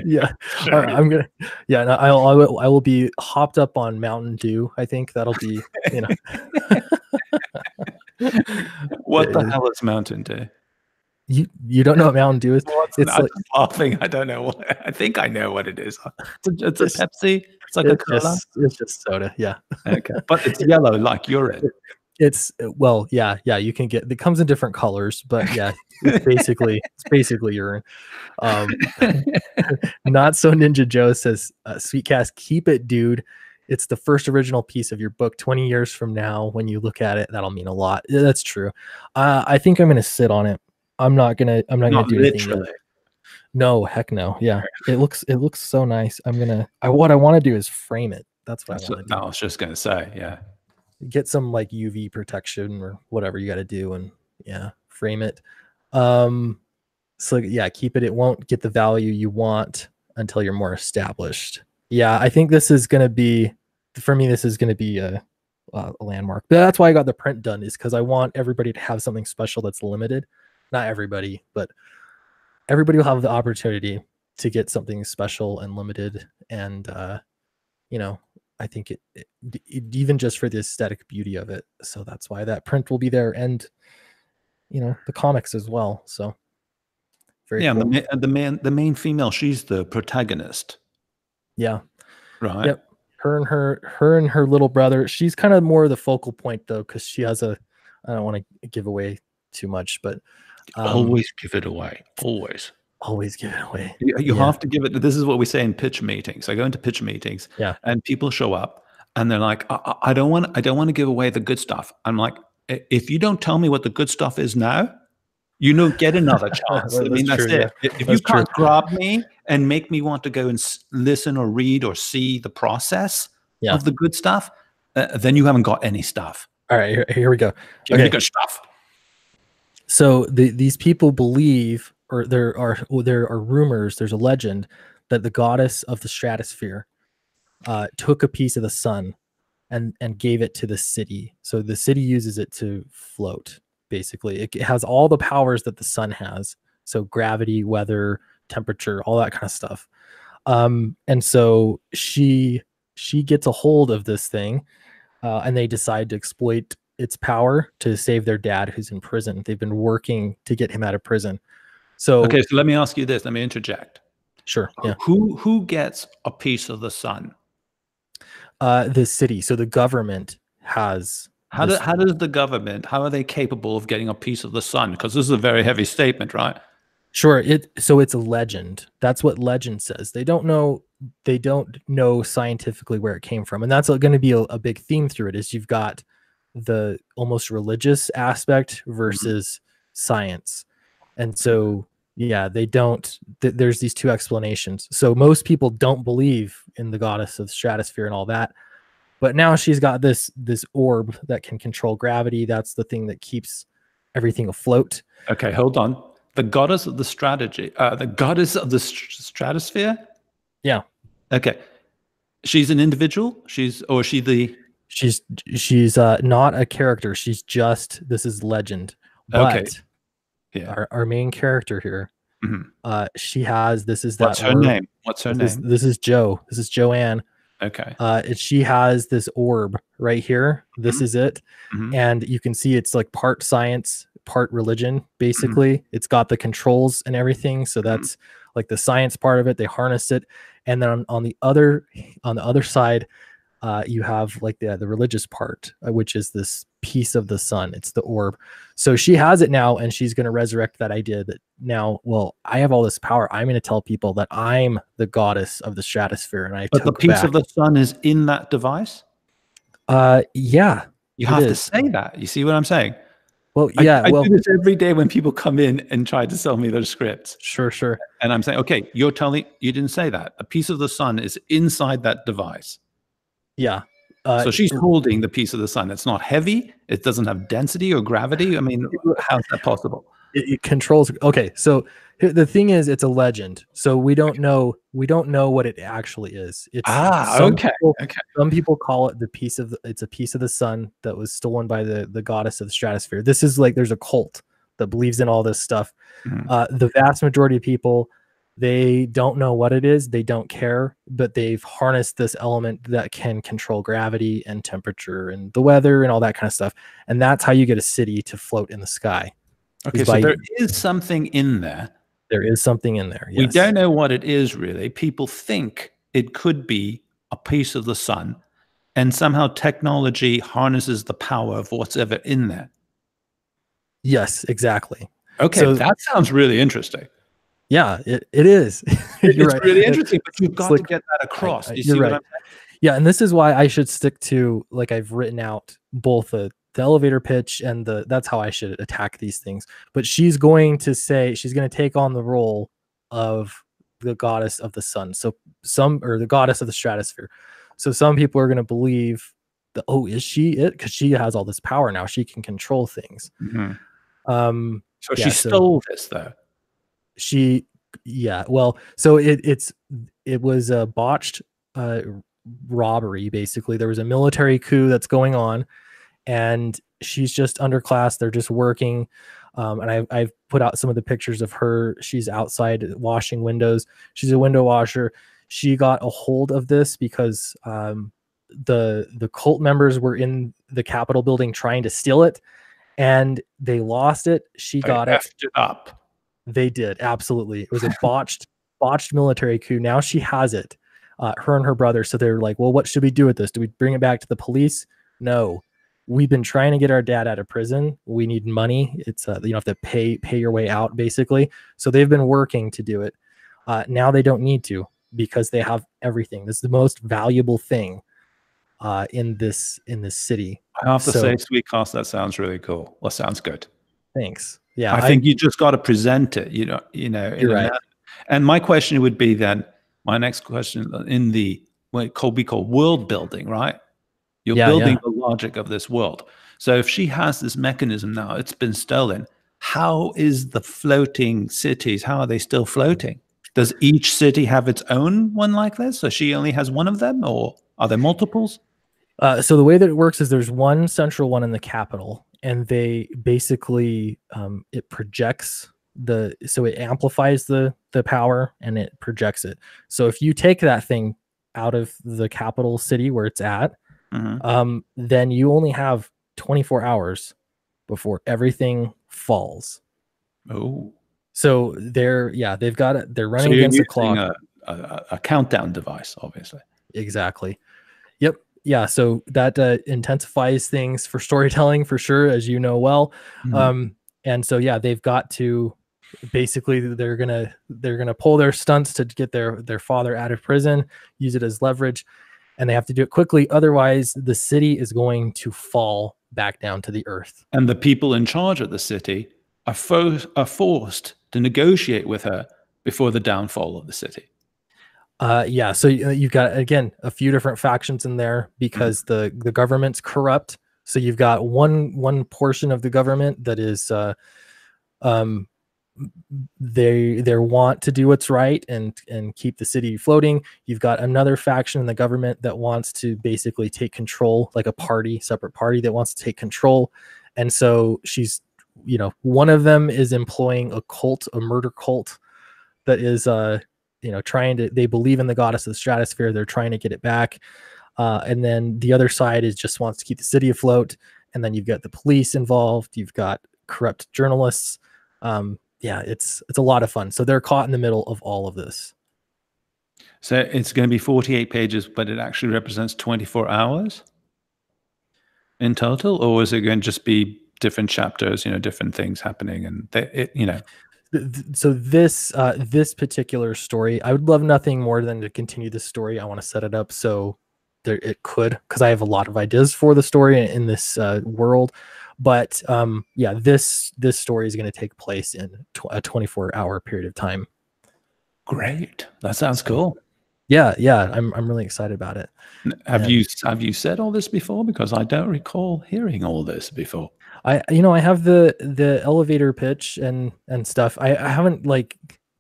Yeah. I'm gonna. Yeah. No, I will be hopped up on Mountain Dew. I think that'll be. What the hell is Mountain Dew? You don't know what Mountain Dew is? It's like laughing. I don't know what. I think I know what it is. It's a Pepsi. It's like a cola. It's just soda. Yeah. Okay, but it's yellow like urine. It's yeah. You can get. It comes in different colors, but yeah, it's basically urine. Not So Ninja Joe says, "Sweetcast, keep it, dude. It's the first original piece of your book. 20 years from now, when you look at it, that'll mean a lot." Yeah, that's true. I think I'm gonna sit on it. I'm not gonna do anything yet. No, heck no. Yeah, it looks so nice. What I want to do is frame it. That's what I want to do. I was just gonna say, yeah. Get some like UV protection or whatever you got to do, and yeah, frame it. So yeah, keep it. It won't get the value you want until you're more established. Yeah, I think this is gonna be, for me, this is gonna be a landmark. But that's why I got the print done, is because I want everybody to have something special that's limited. Not everybody, but everybody will have the opportunity to get something special and limited. And I think it even just for the aesthetic beauty of it. So that's why that print will be there, and the comics as well. So very cool. The main female, she's the protagonist. Yeah. Right. Yep. Her and her little brother. She's kind of more the focal point though, because she has I don't want to give away too much, but always give it away. Always give it away. You have to give it. This is what we say in pitch meetings. I go into pitch meetings, and people show up and they're like, I don't want to give away the good stuff. I'm like, if you don't tell me what the good stuff is now, you don't get another chance. I mean, that's it. Yeah. If you can't grab me and make me want to go and listen or read or see the process of the good stuff, then you haven't got any stuff. All right, here we go. Give me the good stuff. So these people believe, or there are rumors, there's a legend that the goddess of the stratosphere took a piece of the sun and gave it to the city. So the city uses it to float, basically. It has all the powers that the sun has. So gravity, weather, temperature, all that kind of stuff. And so she gets a hold of this thing, and they decide to exploit its power to save their dad who's in prison. They've been working to get him out of prison. So okay, so let me ask you this. Let me interject. sure, yeah. Who gets a piece of the sun? The city. So the government has How does the government, how are they capable of getting a piece of the sun? Because this is a very heavy statement, right? Sure. So it's a legend. That's what legend says. They don't know scientifically where it came from. And that's going to be a big theme through it is you've got the almost religious aspect versus science. And so yeah, they don't there's these two explanations. So most people don't believe in the goddess of the stratosphere and all that. But now she's got this orb that can control gravity. That's the thing that keeps everything afloat. Okay, hold on. The goddess of the stratosphere? Yeah. Okay. She's an individual? She's not a character. She's just, this is legend. But okay. Yeah. Our main character here, she has, this is that What's her name? What's her name? This is Joe. This is Joanne. Okay. She has this orb right here. This is it. And you can see it's like part science, part religion, basically. It's got the controls and everything. So that's like the science part of it. They harness it. And then on the other side, you have like the religious part, which is this piece of the sun. It's the orb. So she has it now, and she's going to resurrect that idea that now, well, I have all this power. I'm going to tell people that I'm the goddess of the stratosphere. And but the piece of the sun is in that device? Yeah. You have to say that. You see what I'm saying? Well, yeah. I do this every day when people come in and try to sell me their scripts. Sure. And I'm saying, okay, you didn't say that. A piece of the sun is inside that device. Yeah. So she's holding the piece of the sun. It's not heavy. It doesn't have density or gravity. I mean, how's that possible? It controls. Okay, so the thing is, it's a legend. So we don't know what it actually is. It's okay. Some people call it it's a piece of the sun that was stolen by the goddess of the stratosphere. This is like there's a cult that believes in all this stuff. The vast majority of people, they don't know what it is. They don't care, but they've harnessed this element that can control gravity and temperature and the weather and all that kind of stuff. And that's how you get a city to float in the sky. Okay, so there is something in there. There is something in there. Yes. We don't know what it is really. People think it could be a piece of the sun, and somehow technology harnesses the power of whatever in there. Yes, exactly. Okay, so that sounds really interesting. Yeah, it is. It's right. Really interesting, but you've got to get that across. You see what I'm saying? Yeah, and this is why I should stick to, like, I've written out both the elevator pitch and that's how I should attack these things. But she's going to take on the role of the goddess of the sun. So the goddess of the stratosphere. So some people are going to believe that, oh, is she it? Because she has all this power now. She can control things. So she stole this though. Well, so it was a botched robbery. Basically, there was a military coup that's going on, and she's just underclass. They're just working, and I've put out some of the pictures of her. She's outside washing windows. She's a window washer. She got a hold of this because the cult members were in the Capitol building trying to steal it, and they lost it. She got it up. They did. Absolutely. It was a botched military coup. Now she has it, her and her brother. So they're like, well, what should we do with this? Do we bring it back to the police? No, we've been trying to get our dad out of prison. We need money. It's you have to pay your way out basically. So they've been working to do it. Now they don't need to because they have everything. This is the most valuable thing in this city. I have to say, Sweetcast, that sounds really cool. That sounds good. Thanks. Yeah, I think you just got to present it, you're right. And my question would be then, my next question in what we call world building, right? You're building the logic of this world. So if she has this mechanism now, it's been stolen. How is the floating cities? How are they still floating? Does each city have its own one like this? So she only has one of them, or are there multiples? So the way that it works is there's one central one in the capital, and they basically it projects so it amplifies the power and it projects it. So if you take that thing out of the capital city where it's at, then you only have 24 hours before everything falls. Oh, So they've got it. They're running so you're against the using clock. a countdown device, obviously. Exactly. Yep. Yeah. So that intensifies things for storytelling for sure, as you know well. And so yeah, they've got to basically they're gonna pull their stunts to get their father out of prison, use it as leverage, and they have to do it quickly. Otherwise, the city is going to fall back down to the earth. And the people in charge of the city are forced to negotiate with her before the downfall of the city. Yeah, so you've got again a few different factions in there because the government's corrupt. So you've got one portion of the government that is they want to do what's right and keep the city floating. You've got another faction in the government that wants to basically take control, like a separate party that wants to take control. And so she's, one of them is employing a murder cult that is they believe in the goddess of the stratosphere. They're trying to get it back. And then the other side just wants to keep the city afloat. And then you've got the police involved. You've got corrupt journalists. It's a lot of fun. So they're caught in the middle of all of this. So it's going to be 48 pages, but it actually represents 24 hours in total, or is it going to just be different chapters, different things happening, and So this particular story, I would love nothing more than to continue the story. I want to set it up so it could, because I have a lot of ideas for the story in this world. But this story is going to take place in a 24-hour period of time. Great, that sounds cool. Yeah, I'm really excited about it. Have you said all this before? Because I don't recall hearing all this before. I have the elevator pitch and stuff. I haven't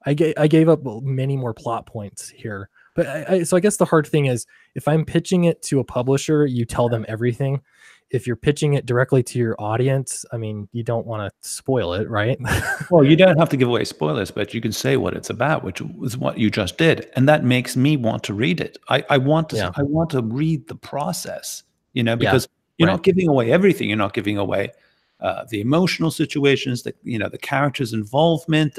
I gave up many more plot points here. But so I guess the hard thing is if I'm pitching it to a publisher, you tell them everything. If you're pitching it directly to your audience, I mean, you don't want to spoil it, right? Well, you don't have to give away spoilers, but you can say what it's about, which is what you just did, and that makes me want to read it. I want to read the process, because you're not giving away everything. You're not giving away the emotional situations, the characters' involvement,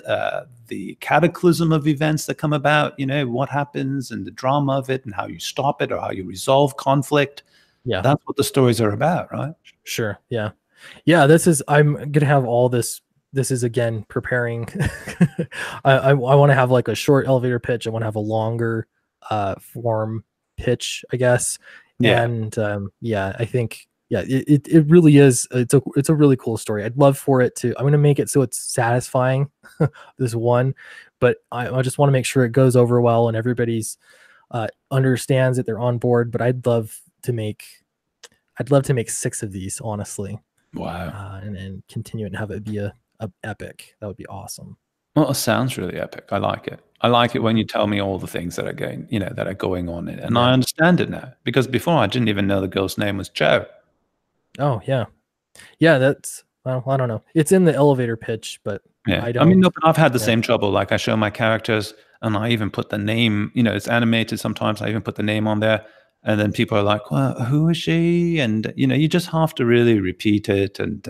the cataclysm of events that come about. What happens and the drama of it, and how you stop it or how you resolve conflict. Yeah, that's what the stories are about, right? Sure. Yeah. I'm gonna have all this. This is again preparing. I want to have like a short elevator pitch. I want to have a longer form pitch, I guess. Yeah. And I think it really is. It's a really cool story. I'd love for it to. I'm gonna make it so it's satisfying. This one, but I just want to make sure it goes over well and everybody's understands it. They're on board. But I'd love to make 6 of these, honestly. Wow. And continue it and have it be a epic. That would be awesome. Well, it sounds really epic. I like it. I like it when you tell me all the things that are going on in it. And I understand it now, because before I didn't even know the girl's name was Jo. Oh yeah. Yeah, that's, well, I don't know. It's in the elevator pitch, but I mean, no, but I've had the same trouble. Like, I show my characters and I even put the name, it's animated sometimes. I even put the name on there. And then people are like, well, who is she? And, you just have to really repeat it and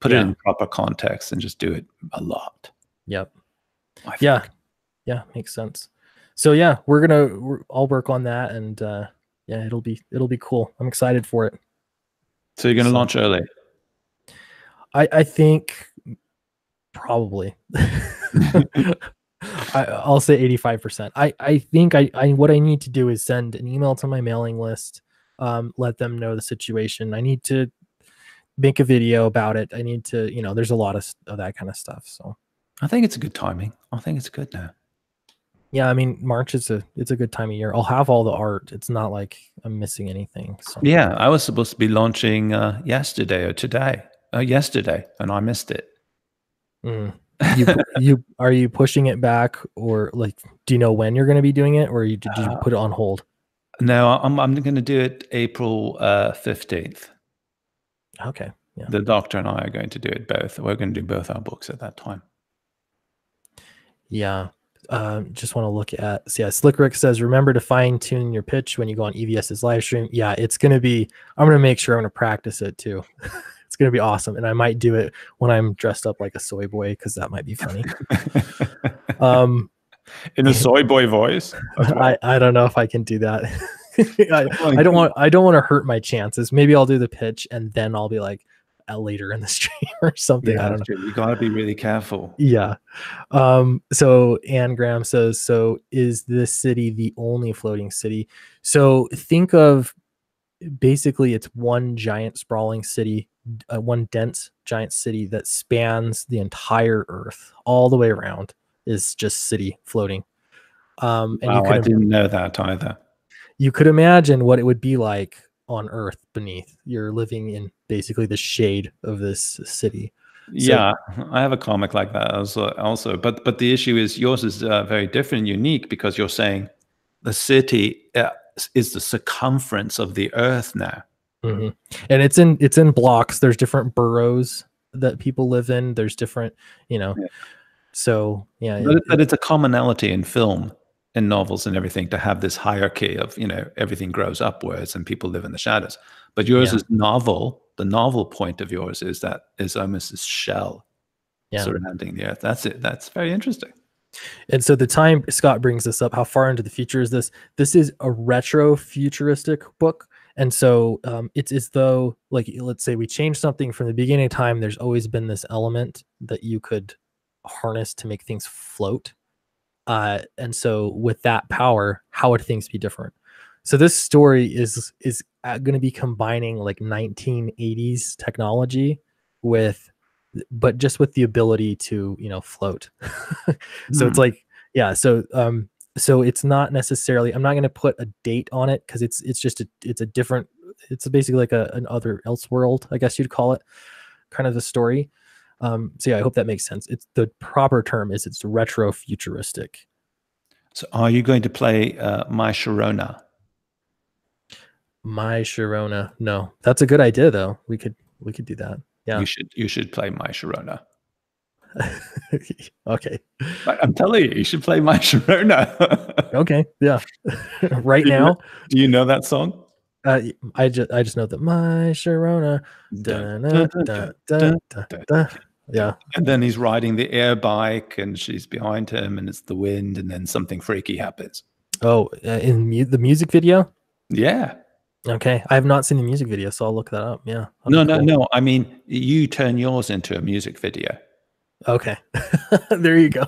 put it in proper context and just do it a lot. Yep. Yeah. Makes sense. So yeah, I'll work on that, and it'll be cool. I'm excited for it. So you're going to launch early? I think probably. I'll say 85%. I think what I need to do is send an email to my mailing list, let them know the situation. I need to make a video about it. I need to, there's a lot of that kind of stuff. So I think it's a good timing. I think it's good now. Yeah, I mean, March it's a good time of year. I'll have all the art. It's not like I'm missing anything. So yeah, I was supposed to be launching yesterday, and I missed it. Are you pushing it back, or do you know when you're going to be doing it, or did you put it on hold? No, I'm going to do it April 15th. Okay. Yeah. The doctor and I are going to do it both. We're going to do both our books at that time. Yeah. Just want to look at, so yeah, Slick Rick says, remember to fine tune your pitch when you go on EVS's live stream. Yeah, it's going to be, I'm going to make sure I'm going to practice it too. It's going to be awesome. And I might do it when I'm dressed up like a soy boy, because that might be funny. In a soy boy voice. I don't know if I can do that. I don't want to hurt my chances. Maybe I'll do the pitch and then I'll be like later in the stream or something. Yeah, I don't know. You gotta be really careful. Yeah. So Anne Graham says, so is this city the only floating city? So think of, basically it's one giant sprawling city, one dense giant city that spans the entire Earth all the way around, is just city floating. And I didn't know that either. You could imagine what it would be like on Earth beneath. You're living in basically the shade of this city. Yeah, I have a comic like that also. But the issue is yours is very different and unique, because you're saying the city is the circumference of the Earth now. Mm-hmm. And it's in blocks. There's different boroughs that people live in. There's different, so yeah. But it's a commonality in film, in novels and everything, to have this hierarchy of, everything grows upwards and people live in the shadows. But yours is novel. The novel point of yours is that is almost this shell surrounding the Earth. That's it. That's very interesting. And so the time Scott brings this up, how far into the future is this? This is a retro futuristic book. And so it's as though, like, let's say we change something from the beginning of time, there's always been this element that you could harness to make things float. And so with that power, how would things be different? So this story is going to be combining like 1980s technology but just with the ability to, float. So it's like, yeah. So it's not necessarily, I'm not going to put a date on it, because it's basically like an other Elseworld, I guess you'd call it, kind of the story. So yeah, I hope that makes sense. It's the proper term is it's retro futuristic. So are you going to play My Sharona? My Sharona? No, that's a good idea though. We could do that. Yeah. You should play My Sharona. Okay. I'm telling you should play My Sharona. Okay. Yeah. Right now. Do you know that song? I just know that My Sharona. Yeah. And then he's riding the air bike and she's behind him and it's the wind, and then something freaky happens. Oh, in the music video? Yeah. Okay. I have not seen the music video, so I'll look that up. Yeah. No. I mean, you turn yours into a music video. Okay. There you go.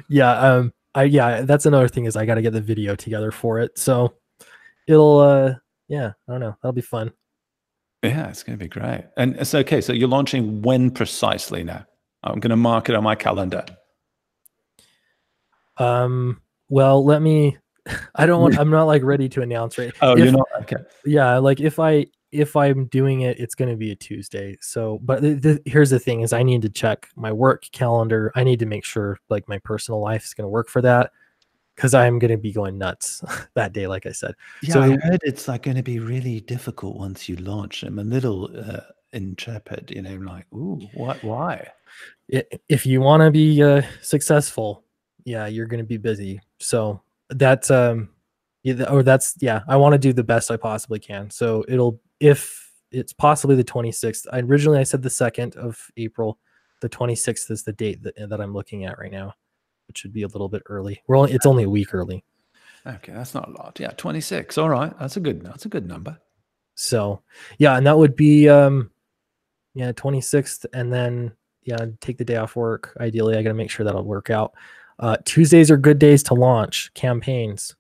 Yeah. That's another thing, is I got to get the video together for it. So it'll, I don't know. That'll be fun. Yeah, it's going to be great. And it's okay. So you're launching when precisely now? I'm going to mark it on my calendar. Well, let me, I'm not like ready to announce right. Oh, you're not? Okay. Yeah. Like if I'm doing it, it's going to be a Tuesday. So, but here's the thing is I need to check my work calendar. I need to make sure like my personal life is going to work for that, because I'm going to be going nuts that day, like I said. Yeah, so I heard it's like going to be really difficult once you launch. I'm a little intrepid, like, ooh, what? Why? If you want to be successful, yeah, you're going to be busy. So that's I want to do the best I possibly can. So if it's possibly the 26th. Originally I said the 2nd of April. The 26th is the date that I'm looking at right now, which should be a little bit early. It's only a week early. Okay, that's not a lot. Yeah, 26. All right, that's a good number. So yeah, and that would be 26th, and then take the day off work. Ideally, I got to make sure that'll work out. Tuesdays are good days to launch campaigns,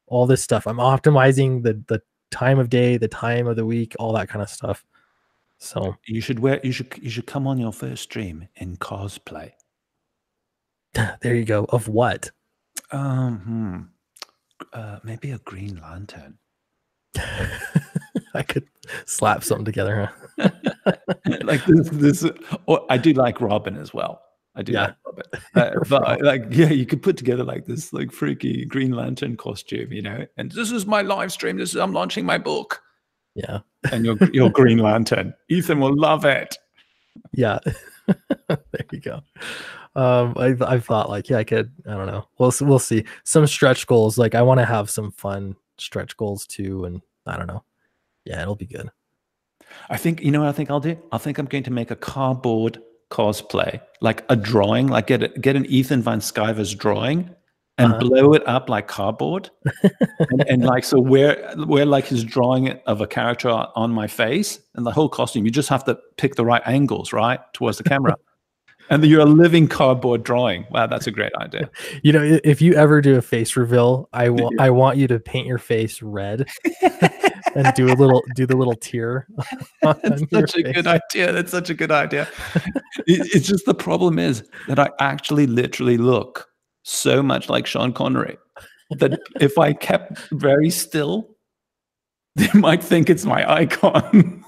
all this stuff. I'm optimizing the time of day, the time of the week, all that kind of stuff. So you should come on your first stream in cosplay. There you go. Of what? Maybe a Green Lantern. I could slap something together, huh? Like this. Or I do like Robin as well. I do like Robin. But you could put together like this like freaky Green Lantern costume, And this is my live stream. I'm launching my book. Yeah. And your Green Lantern. Ethan will love it. Yeah. There you go. I've thought like, yeah, I could, I don't know. We'll see. Some stretch goals. Like I want to have some fun stretch goals too. And I don't know. Yeah, it'll be good. I think, you know what I think I'll do? I think I'm going to make a cardboard cosplay, like a drawing, like get an Ethan Van Sciver's drawing and blow it up like cardboard. and like, so wear like his drawing of a character on my face and the whole costume. You just have to pick the right angles, right, towards the camera. And you're a living cardboard drawing. Wow, that's a great idea. You know, if you ever do a face reveal, I want you to paint your face red and do the little tear. That's such a good idea. That's such a good idea. It's just the problem is that I actually literally look so much like Sean Connery that if I kept very still, they might think it's my icon.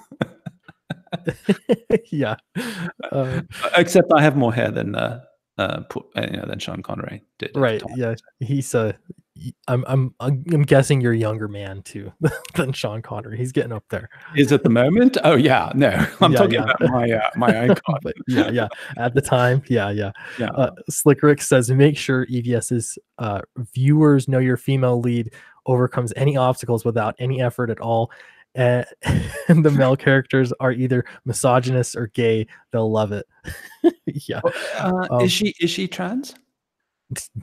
Yeah. Except I have more hair than than Sean Connery did. Right. Yeah. He's I'm guessing you're a younger man too than Sean Connery. He's getting up there. Is at the moment? Oh yeah, no. I'm talking about my icon. But yeah. At the time, yeah. Slick Rick says, make sure EVS's viewers know your female lead overcomes any obstacles without any effort at all. And the male characters are either misogynist or gay. They'll love it. Yeah. Is she trans?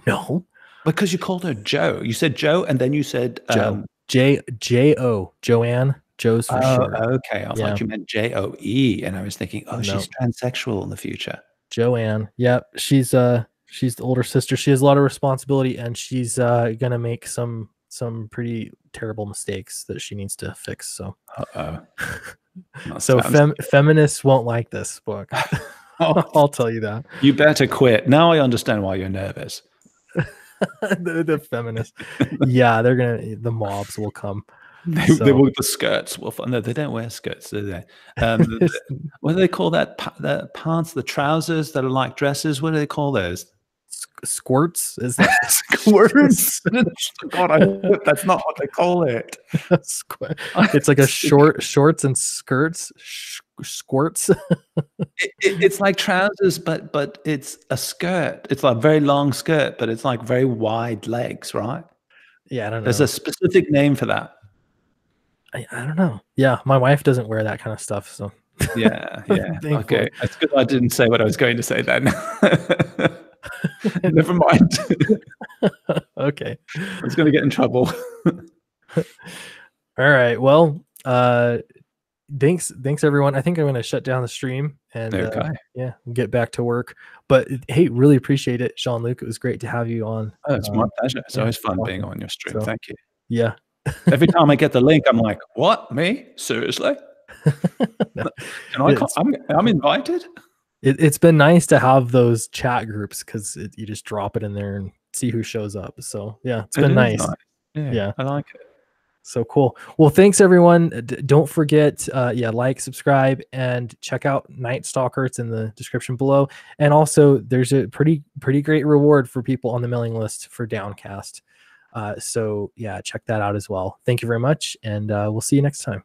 No. Because you called her Joe. You said Joe, and then you said Joe. J-O. Joanne. Joe's for sure. Okay. I thought you meant J-O-E, and I was thinking, she's transsexual in the future. Joanne. Yep. She's the older sister. She has a lot of responsibility, and she's gonna make some pretty terrible mistakes that she needs to fix. So so feminists won't like this book. I'll tell you that. You better quit. Now I understand why you're nervous. the feminists. Yeah, the mobs will come. They will, the skirts will. No, they don't wear skirts, do they? What do they call that? The pants, the trousers that are like dresses. What do they call those? Squirts? Is that squirts? God, I hope that's not what they call it. It's like a shorts and skirts. Squirts. It's like trousers, but it's a skirt. It's like a very long skirt, but it's like very wide legs, right? Yeah, I don't know. There's a specific name for that. I don't know. Yeah, my wife doesn't wear that kind of stuff, so yeah. Okay, it's good I didn't say what I was going to say then. Never mind. Okay, I was going to get in trouble. All right. Well, thanks everyone. I think I'm going to shut down the stream and get back to work. But hey, really appreciate it, Jean-Luc. It was great to have you on. Oh, it's my pleasure. It's always fun being on your stream. Thank you. Yeah. Every time I get the link, I'm like, what? Me? Seriously? I'm invited? It's been nice to have those chat groups because you just drop it in there and see who shows up. So yeah, it's been nice. Yeah, I like it. So cool. Well, thanks everyone. Don't forget, like, subscribe, and check out Night Stalker. It's in the description below. And also, there's a pretty great reward for people on the mailing list for Downcast. So yeah, check that out as well. Thank you very much, and we'll see you next time.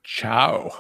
Ciao.